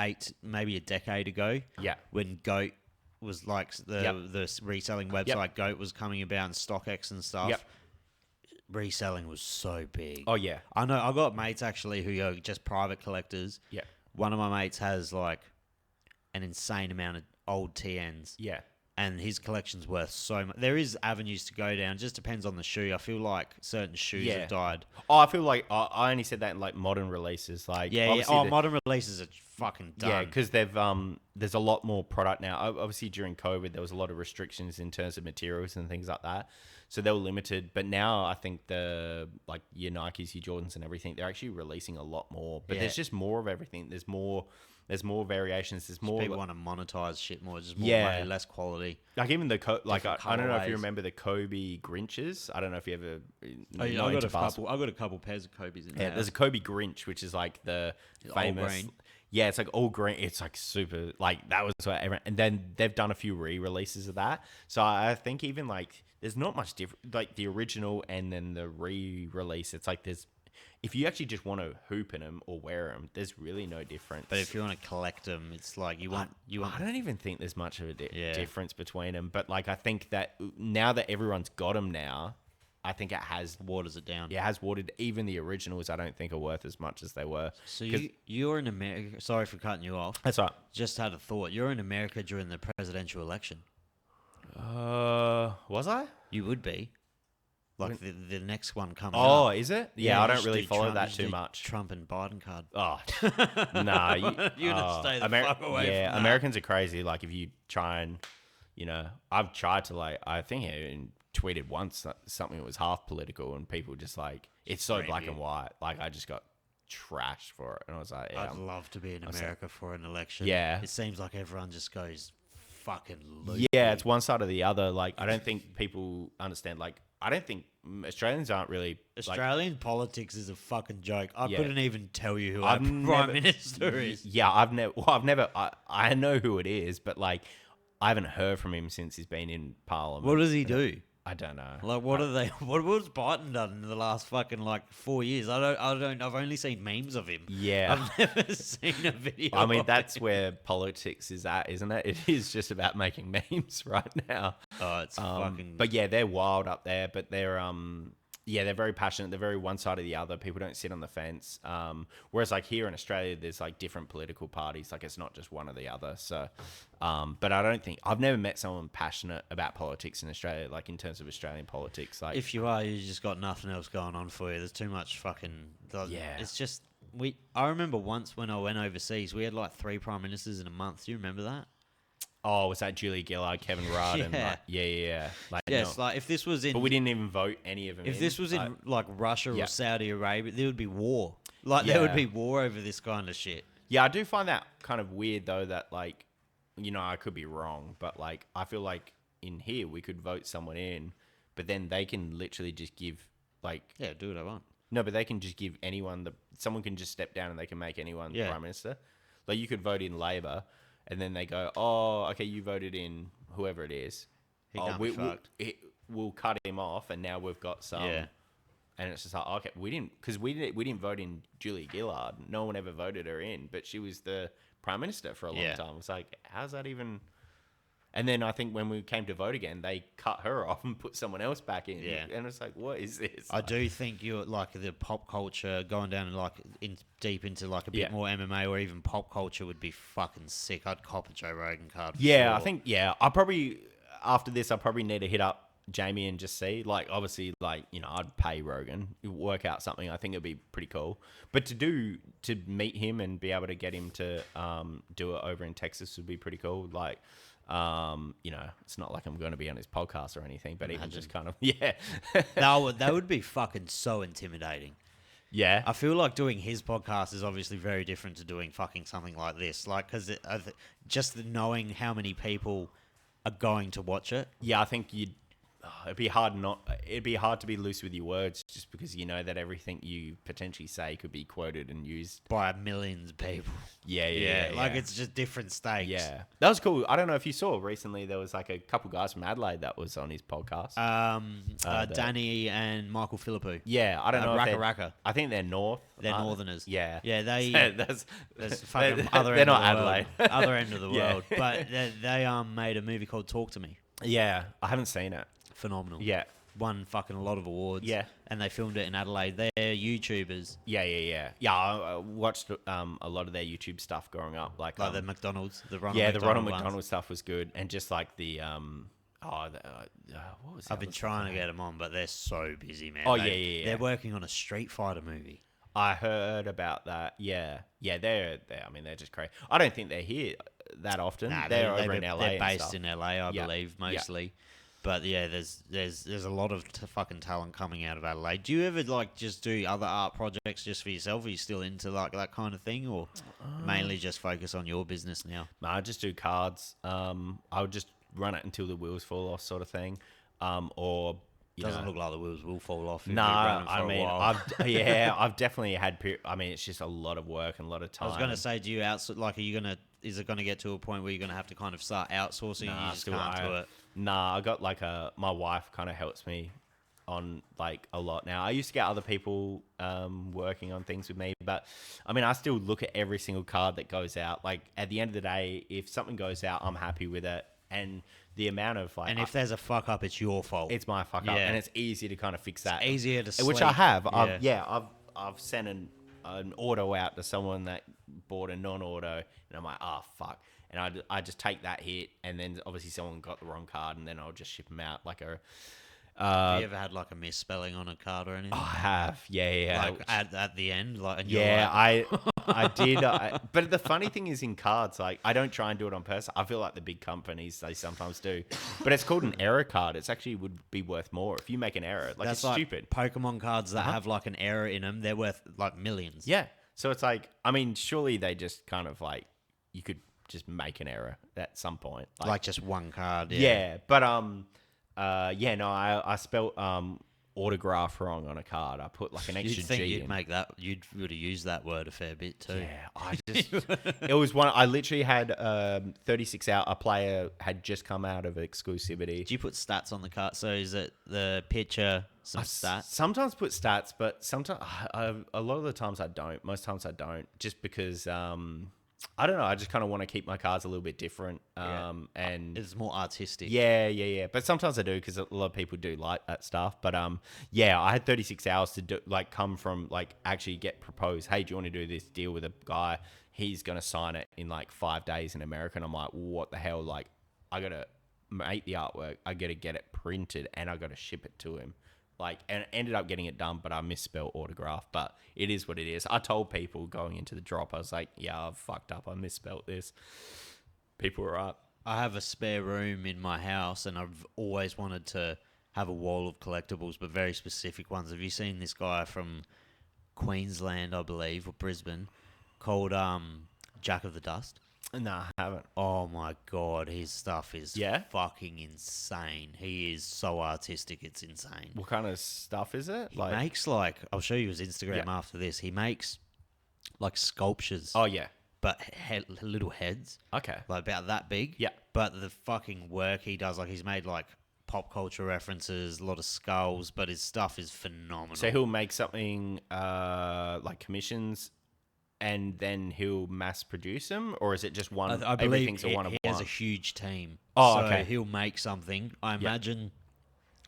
a decade ago, Yeah. when Goat was like the reselling website Goat was coming about and StockX and stuff. Yep. Reselling was so big. Oh yeah. I know. I got mates actually who are just private collectors. Yeah. One of my mates has like an insane amount of old TNs. Yeah. And his collection's worth so much. There is avenues to go down. Just depends on the shoe. I feel like certain shoes have died. Oh, I feel like I only said that in like modern releases. Like Oh, modern releases are fucking done. Yeah, because they've there's a lot more product now. Obviously, during COVID, there was a lot of restrictions in terms of materials and things like that, so they were limited. But now, I think your Nikes, your Jordans, and everything, they're actually releasing a lot more. But there's just more of everything. There's more variations. There's more. People want to monetize shit more. Just more money, less quality. Like even the I don't know if you colourways. remember the Kobe Grinches. I don't know if you ever. I got a couple pairs of Kobe's in there. Yeah, there's a Kobe Grinch, which is like the famous. green. Yeah, it's like all green. It's like super. Like that was what everyone. And then they've done a few re-releases of that. So I think even like there's not much different. Like the original and then the re-release. It's like there's. If you actually just want to hoop in them or wear them, there's really no difference. But if you want to collect them, it's like you want. I don't even think there's much of a difference between them. But like I think that now that everyone's got them now, I think it has waters it down. Yeah, it has watered. Even the originals, I don't think are worth as much as they were. So you're in America. Sorry for cutting you off. That's right. Just had a thought. You're in America during the presidential election. Was I? You would be. Like the next one coming Oh, up. is it? Yeah, I don't really follow Trump, that you too should do much. Trump and Biden card. Oh, nah. You're gonna stay the fuck away from that. Americans are crazy. Like if you try and, I've tried to I think I tweeted once something that was half political and people just like, it's so black and white. Like I just got trashed for it. And I was like, yeah, I'd love to be in America for an election. Yeah. It seems like everyone just goes fucking loopy. Yeah, it's one side or the other. Like, I don't think people understand. Like, I don't think Australians aren't really. Australian politics is a fucking joke. I Yeah. couldn't even tell you who I've our prime minister is. Yeah, I've never. I know who it is, but like, I haven't heard from him since he's been in Parliament. What does he do? I don't know. Like, what are they? What's Biden done in the last fucking 4 years? I've only seen memes of him. Yeah. I've never seen a video. I mean, of that's him. where politics is at, isn't it? It is just about making memes right now. Oh, it's fucking. But yeah, they're wild up there. But they're they're very passionate. They're very one side or the other. People don't sit on the fence. Whereas like here in Australia, there's like different political parties. Like it's not just one or the other. So, but I don't think I've never met someone passionate about politics in Australia, like in terms of Australian politics. Like If you are, you just got nothing else going on for you. There's too much fucking. Yeah. It's just I remember once when I went overseas, we had like 3 prime ministers in a month. Do you remember that? oh, was that Julia Gillard, Kevin Rudd, and Yeah. like, yeah. Like, Yes, no. like if this was in. But we didn't even vote any of them. If this was in like Russia Yeah. or Saudi Arabia, there would be war. Like there would be war over this kind of shit. Yeah, I do find that kind of weird though. That like, I could be wrong, but like, I feel like in here we could vote someone in, but then they can literally just give like. Yeah, do what I want. No, but they can just give anyone someone can just step down and they can make anyone prime minister. Like you could vote in Labor, and then they go, oh, okay, you voted in whoever it is. He can't be fucked. We'll cut him off, and now we've got some. Yeah. And it's just like, okay, we didn't vote in Julia Gillard. No one ever voted her in, but she was the prime minister for a long time. It's like, how's that even? And then I think when we came to vote again, they cut her off and put someone else back in. Yeah. And it's like, what is this? I do think you're like the pop culture going down and like deep into like a bit more MMA or even pop culture would be fucking sick. I'd cop a Joe Rogan card. For Yeah, sure. I think, I probably, after this, I probably need to hit up Jamie and just see, like, obviously, like, I'd pay Rogan, work out something. I think it'd be pretty cool. But to meet him and be able to get him to do it over in Texas would be pretty cool. Like, it's not like I'm going to be on his podcast or anything, but even just kind of, that would be fucking so intimidating. Yeah. I feel like doing his podcast is obviously very different to doing fucking something like this. Like, because just knowing how many people are going to watch it. Yeah, I think it'd be hard to be loose with your words just because you know that everything you potentially say could be quoted and used By millions of people. Yeah. Like, it's just different stakes. Yeah. That was cool. I don't know if you saw recently, there was like a couple guys from Adelaide that was on his podcast. Danny and Michael Philippou. Yeah, I don't know. Raka. I think they're north. They're northerners. Yeah. Yeah, that's fucking other end they're not of the Adelaide. world. Other end of the Yeah. world. But they made a movie called Talk to Me. Yeah, I haven't seen it. Phenomenal. Yeah. Won fucking a lot of awards. Yeah. And they filmed it in Adelaide. They're YouTubers. Yeah. I watched a lot of their YouTube stuff growing up, like the McDonald's, the Ronald the McDonald Ronald ones. McDonald stuff was good, and just like the what was I've been trying to get them on, but they're so busy, man. Oh, yeah. They're working on a Street Fighter movie. I heard about that. Yeah, they're I mean, they're just crazy. I don't think they're here that often. Nah, they're over in LA. They're and based stuff. in LA, I believe, mostly. But yeah, there's a lot of fucking talent coming out of Adelaide. Do you ever like just do other art projects just for yourself? Are you still into like that kind of thing, or mainly just focus on your business now? No, I just do cards. I would just run it until the wheels fall off, sort of thing. Or Doesn't look like the wheels will fall off. No, I mean, I've definitely had. I mean, it's just a lot of work and a lot of time. I was gonna say, do you outsource? Like, is it gonna get to a point where you're gonna have to kind of start outsourcing? Nah, you just can't do it. Nah, I got like my wife kind of helps me on like a lot now. I used to get other people working on things with me, but I mean, I still look at every single card that goes out. Like at the end of the day, if something goes out, I'm happy with it, and the amount of like, and if there's a fuck up, it's your fault. It's my fuck up, and it's easy to kind of fix that. It's easier to which sleep. I have. Yeah. I've sent an auto out to someone that bought a non-auto, and I'm like, oh fuck, and I just take that hit, and then obviously someone got the wrong card, and then I'll just ship them out like a. Have you ever had like a misspelling on a card or anything? I have, yeah. Like at the end, like and I did. But the funny thing is, in cards, like I don't try and do it on purpose. I feel like the big companies they sometimes do, but it's called an error card. It's actually would be worth more if you make an error. Like that's it's stupid. Pokemon cards that have like an error in them, they're worth like millions. Yeah. So it's like, I mean, surely they just kind of like you could just make an error at some point, like just one card. Yeah, but I spelt autograph wrong on a card. I put like an extra You'd think G you'd in. make that. You would have used that word a fair bit too. Yeah, I just it was one. I literally had 36 out. A player had just come out of exclusivity. Do you put stats on the card? So is it the picture, some stats? Sometimes put stats, but sometimes a lot of the times I don't. Most times I don't, just because I don't know. I just kind of want to keep my cards a little bit different. And it's more artistic. Yeah. But sometimes I do because a lot of people do like that stuff. But I had 36 hours to do, come from actually get proposed. Hey, do you want to do this deal with a guy? He's gonna sign it in 5 days in America. And I'm like, what the hell? Like, I gotta make the artwork. I gotta get it printed, and I gotta ship it to him. And ended up getting it done, but I misspelled autograph. But it is what it is. I told people going into the drop, I was like, yeah, I've fucked up. I misspelled this. People were up. I have a spare room in my house, and I've always wanted to have a wall of collectibles, but very specific ones. Have you seen this guy from Queensland, I believe, or Brisbane, called Jack of the Dust? No, I haven't. Oh my god, his stuff is Yeah? fucking insane. He is so artistic, it's insane. What kind of stuff is it? He makes I'll show you his Instagram Yeah. after this. He makes sculptures, Oh, yeah. but little heads, Okay. about that big. Yeah. But the fucking work he does, he's made pop culture references, a lot of skulls, but his stuff is phenomenal. So he'll make something commissions, and then he'll mass produce them, or is it just one? I believe everything's a one of he one. has a huge team. Oh, so okay. He'll make something. I imagine.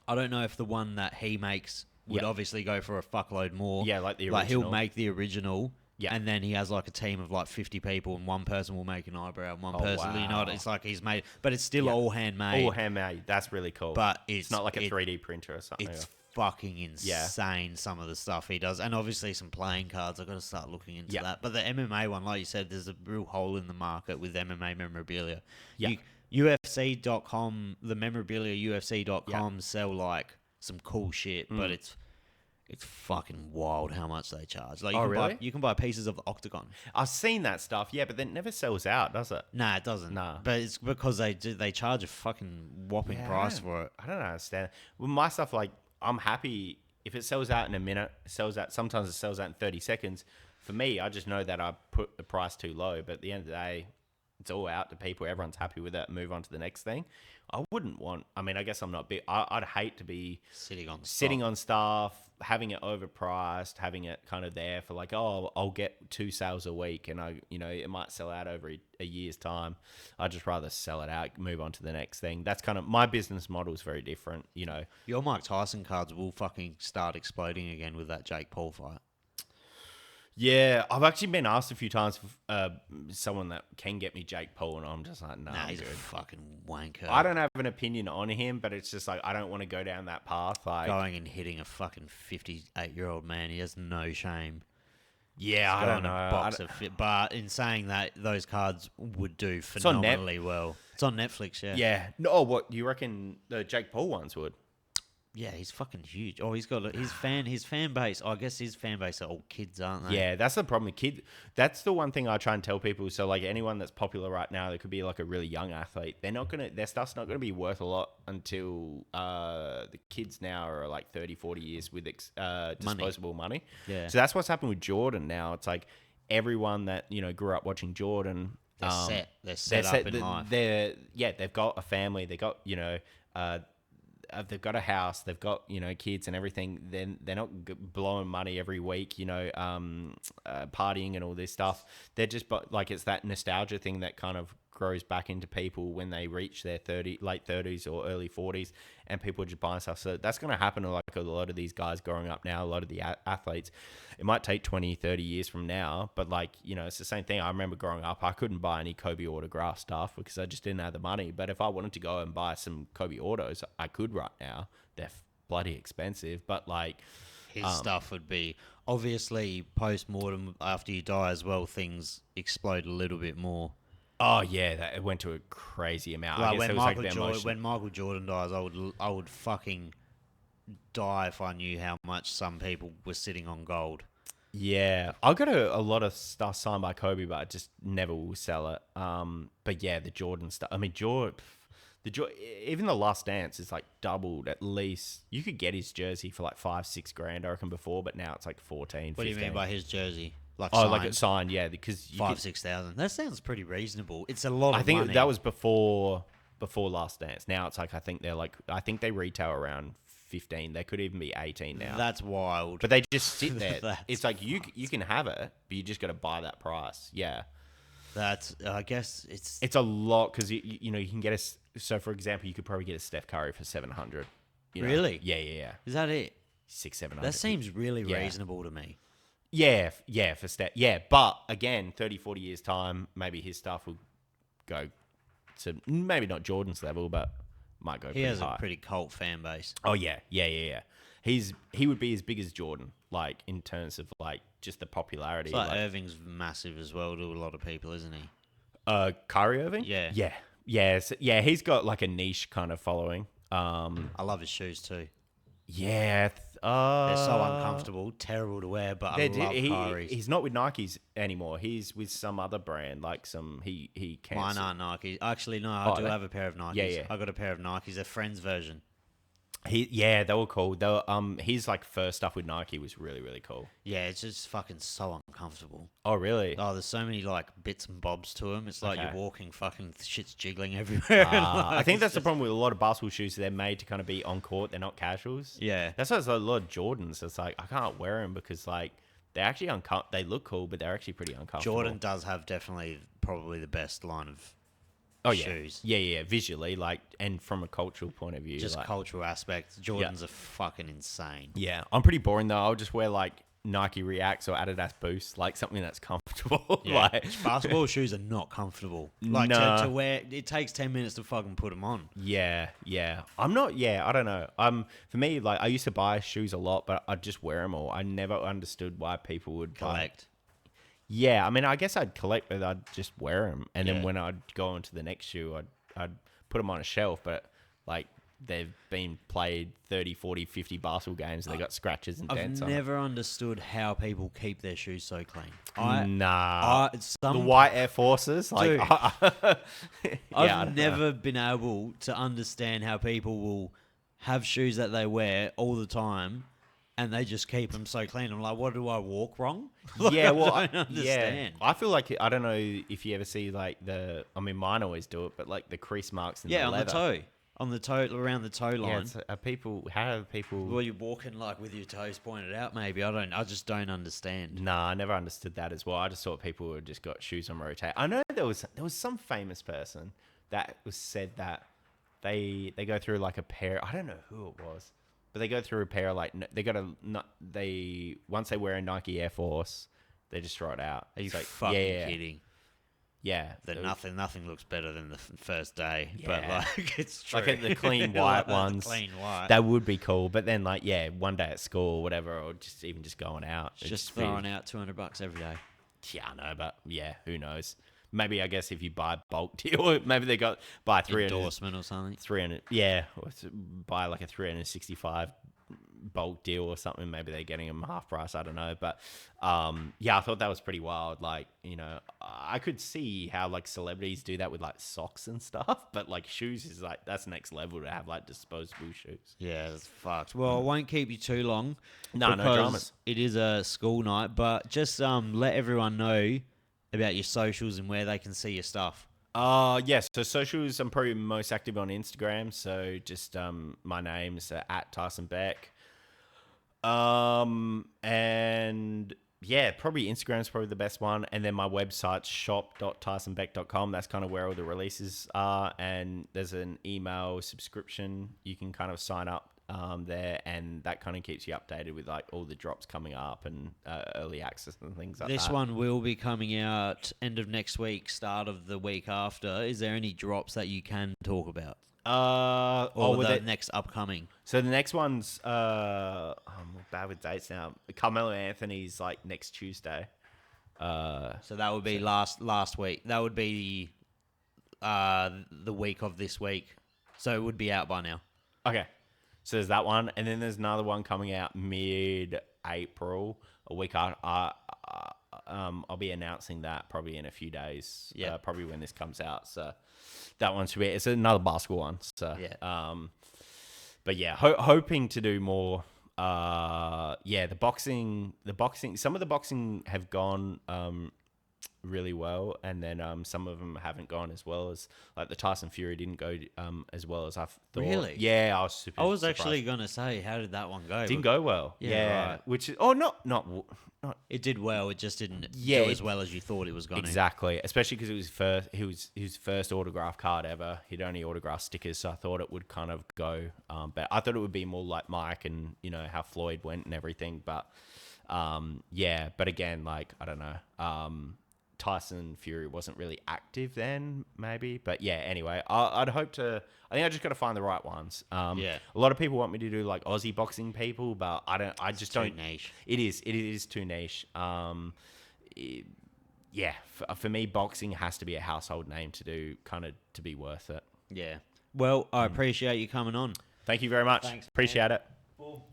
I don't know if the one that he makes would obviously go for a fuckload more. Yeah, like the original. He'll make the original. Yeah. And then he has a team of 50 people, and one person will make an eyebrow, and one person, wow. it's he's made, but it's still all handmade. All handmade. That's really cool. But it's not like a 3D printer or something. It's fucking insane, some of the stuff he does. And obviously some playing cards. I've got to start looking into that. But the MMA one, like you said, there's a real hole in the market with MMA memorabilia. Yeah. UFC.com, the memorabilia UFC.com sell some cool shit, but It's fucking wild how much they charge. Like Oh, really? you can buy pieces of the octagon. I've seen that stuff, yeah, but then it never sells out, does it? Nah, it doesn't. Nah. But it's because they charge a fucking whopping price for it. I don't understand. With my stuff, like, I'm happy if it sells out in a minute, sometimes it sells out in 30 seconds. For me, I just know that I put the price too low, but at the end of the day, it's all out to people. Everyone's happy with it. Move on to the next thing. I mean, I guess I'm not big. I'd hate to be sitting on stuff, having it overpriced, having it kind of there for like, oh, I'll get 2 sales a week, and it might sell out over a year's time. I'd just rather sell it out, move on to the next thing. That's kind of my business model is very different. Your Mike Tyson cards will fucking start exploding again with that Jake Paul fight. Yeah, I've actually been asked a few times for someone that can get me Jake Paul, and I'm just like, nah, he's good. a fucking wanker. I don't have an opinion on him, but it's just like I don't want to go down that path. Like going and hitting a fucking 58-year-old man, he has no shame. Yeah, I don't know. But in saying that, those cards would do phenomenally well. It's on Netflix, yeah. Yeah. No, what do you reckon the Jake Paul ones would? Yeah, he's fucking huge. Oh, he's got his fan base. I guess his fan base are all kids, aren't they? Yeah, that's the problem with kids. That's the one thing I try and tell people. So, like anyone that's popular right now, that could be like a really young athlete. Their stuff's not gonna be worth a lot until the kids now are like 30, 40 years with disposable money. Yeah. So that's what's happened with Jordan now. It's like everyone that grew up watching Jordan. They're set up in life. They've got a family. They got they've got a house, they've got kids and everything. Then they're not blowing money every week, partying and all this stuff. They're just like it's that nostalgia thing that kind of grows back into people when they reach their late 30s or early 40s, and people are just buying stuff. So that's going to happen to like a lot of these guys growing up now, a lot of the athletes. It might take 20, 30 years from now, but like, it's the same thing. I remember growing up, I couldn't buy any Kobe autograph stuff because I just didn't have the money. But if I wanted to go and buy some Kobe autos, I could right now. They're bloody expensive, but like his stuff would be obviously post-mortem after you die as well. Things explode a little bit more. Oh yeah, it went to a crazy amount. Like when Michael Jordan dies, I would fucking die if I knew how much some people were sitting on gold. Yeah, I got a lot of stuff signed by Kobe, but I just never will sell it. But yeah, the Jordan stuff. I mean, even the Last Dance is like doubled at least. You could get his jersey for like $5-6 grand, I reckon, before, but now it's like 14. What 15. do you mean by his jersey? Like it's signed, yeah, because 5,000-6,000. That sounds pretty reasonable. It's a lot of money. I think that was before Last Dance. Now it's like I think they retail around 15. They could even be 18 now. That's wild. But they just sit there. It's like you can have it, but you just got to buy that price. Yeah. That's I guess it's a lot because you can get so for example you could probably get a Steph Curry for 700. Really? Yeah. Is that it? 600-700. That seems really reasonable to me. Yeah, for Steph. Yeah, but again, 30, 40 years time, maybe his stuff will go to maybe not Jordan's level, but might go. He has a pretty cult fan base. Oh yeah. He would be as big as Jordan, like in terms of like just the popularity. It's like Irving's massive as well to a lot of people, isn't he? Kyrie Irving. Yeah. He's got like a niche kind of following. I love his shoes too. Yeah. They're so uncomfortable, terrible to wear, but I love Kyrie's. He's not with Nikes anymore. He's with some other brand, like he canceled. Mine aren't Nike. Actually, no, I do have a pair of Nikes. Yeah. I got a pair of Nikes, a friend's version. They were cool. His like first stuff with Nike was really, really cool. Yeah, it's just fucking so uncomfortable. Oh, really? Oh, there's so many like bits and bobs to them. It's like you're walking, fucking shit's jiggling everywhere. I think that's the problem with a lot of basketball shoes. They're made to kind of be on court. They're not casuals. Yeah, that's why there's a lot of Jordans. It's like I can't wear them because like they're actually they look cool, but they're actually pretty uncomfortable. Jordan does have probably the best line of shoes. Yeah. Visually, like, and from a cultural point of view, just like, cultural aspects. Jordans are fucking insane. Yeah, I'm pretty boring though. I'll just wear like Nike Reacts or Adidas Boost, like something that's comfortable. Yeah. Like basketball shoes are not comfortable. Like to wear, it takes 10 minutes to fucking put them on. Yeah. I'm not. Yeah, I don't know. For me, like I used to buy shoes a lot, but I'd just wear them all. I never understood why people would collect. Yeah, I mean, I guess I'd collect, but I'd just wear them, and then when I'd go on to the next shoe, I'd put them on a shelf. But like they've been played 30, 40, 50 basketball games and they got scratches and dents I've on it. never understood how people keep their shoes so clean. The white Air Forces, like, Dude. I I've don't never been able to understand how people will have shoes that they wear all the time and they just keep them so clean. I'm like, what, do I walk wrong? Like, yeah, well, I don't understand. I feel like, I don't know if you ever see like mine always do it, but like the crease marks in the leather. On the toe, around the toe line. Yeah, it's, how do people? Well, you're walking like with your toes pointed out. Maybe I just don't understand. Nah, I never understood that as well. I just thought people had just got shoes on rotate. I know there was some famous person that was said that they go through like a pair. I don't know who it was, but they go through a pair of like once they wear a Nike Air Force, they just throw it out. Are you It's like, fucking kidding? Yeah, That nothing looks better than the first day, but Yeah. like it's true. like the clean white The ones. clean white. That would be cool. But then like one day at school or whatever, or just going out, It's just throwing out $200 every day. Yeah, I know, but yeah, who knows? Maybe I guess if you buy bulk deal, maybe they buy 300 Endorsement or something. 300. Yeah, or buy like a 365 bulk deal or something. Maybe they're getting them half price. I don't know, but yeah, I thought that was pretty wild. Like, you know, I could see how like celebrities do that with like socks and stuff, but like shoes is like that's next level to have like disposable shoes. Yeah, that's fucked. Well, I won't keep you too long. No dramas. It is a school night, but just let everyone know about your socials and where they can see your stuff. Yes. So socials, I'm probably most active on Instagram. So just my name's at Tyson Beck. And yeah, probably Instagram's probably the best one. And then my website's shop.tysonbeck.com. That's kind of where all the releases are. And there's an email subscription. You can kind of sign up there, and that kind of keeps you updated with like all the drops coming up and early access and things like that. This one will be coming out end of next week, start of the week after. Is there any drops that you can talk about? Or the next upcoming? So the next one's I'm bad with dates now. Carmelo Anthony's like next Tuesday. So that would be last week. That would be the week of this week. So it would be out by now. Okay. So there's that one, and then there's another one coming out mid-April, a week after. I'll be announcing that probably in a few days. Yeah, probably when this comes out. So that one should be. It's another basketball one. So yeah. But yeah, hoping to do more. The boxing. Some of the boxing have gone really well, and then some of them haven't gone as well as like the Tyson Fury didn't go as well as I thought. Really? Yeah, I was super. I was surprised. actually gonna say, how did that one go? Didn't go well. Yeah, right. Which is not. It did well. It just didn't Yeah, do as well as you thought it was going to. Exactly, especially because it was first. He was his first autograph card ever. He'd only autographed stickers, so I thought it would kind of go. But I thought it would be more like Mike and you know how Floyd went and everything. But yeah. But again, like I don't know. Tyson Fury wasn't really active then, maybe. But yeah, anyway, I'd hope to. I think I just got to find the right ones. Yeah. A lot of people want me to do like Aussie boxing people, but I don't. I just don't. Too niche. It is too niche. Yeah, for me, boxing has to be a household name to do kind of to be worth it. Yeah. Well, I appreciate you coming on. Thank you very much. Thanks, Appreciate it. Cool.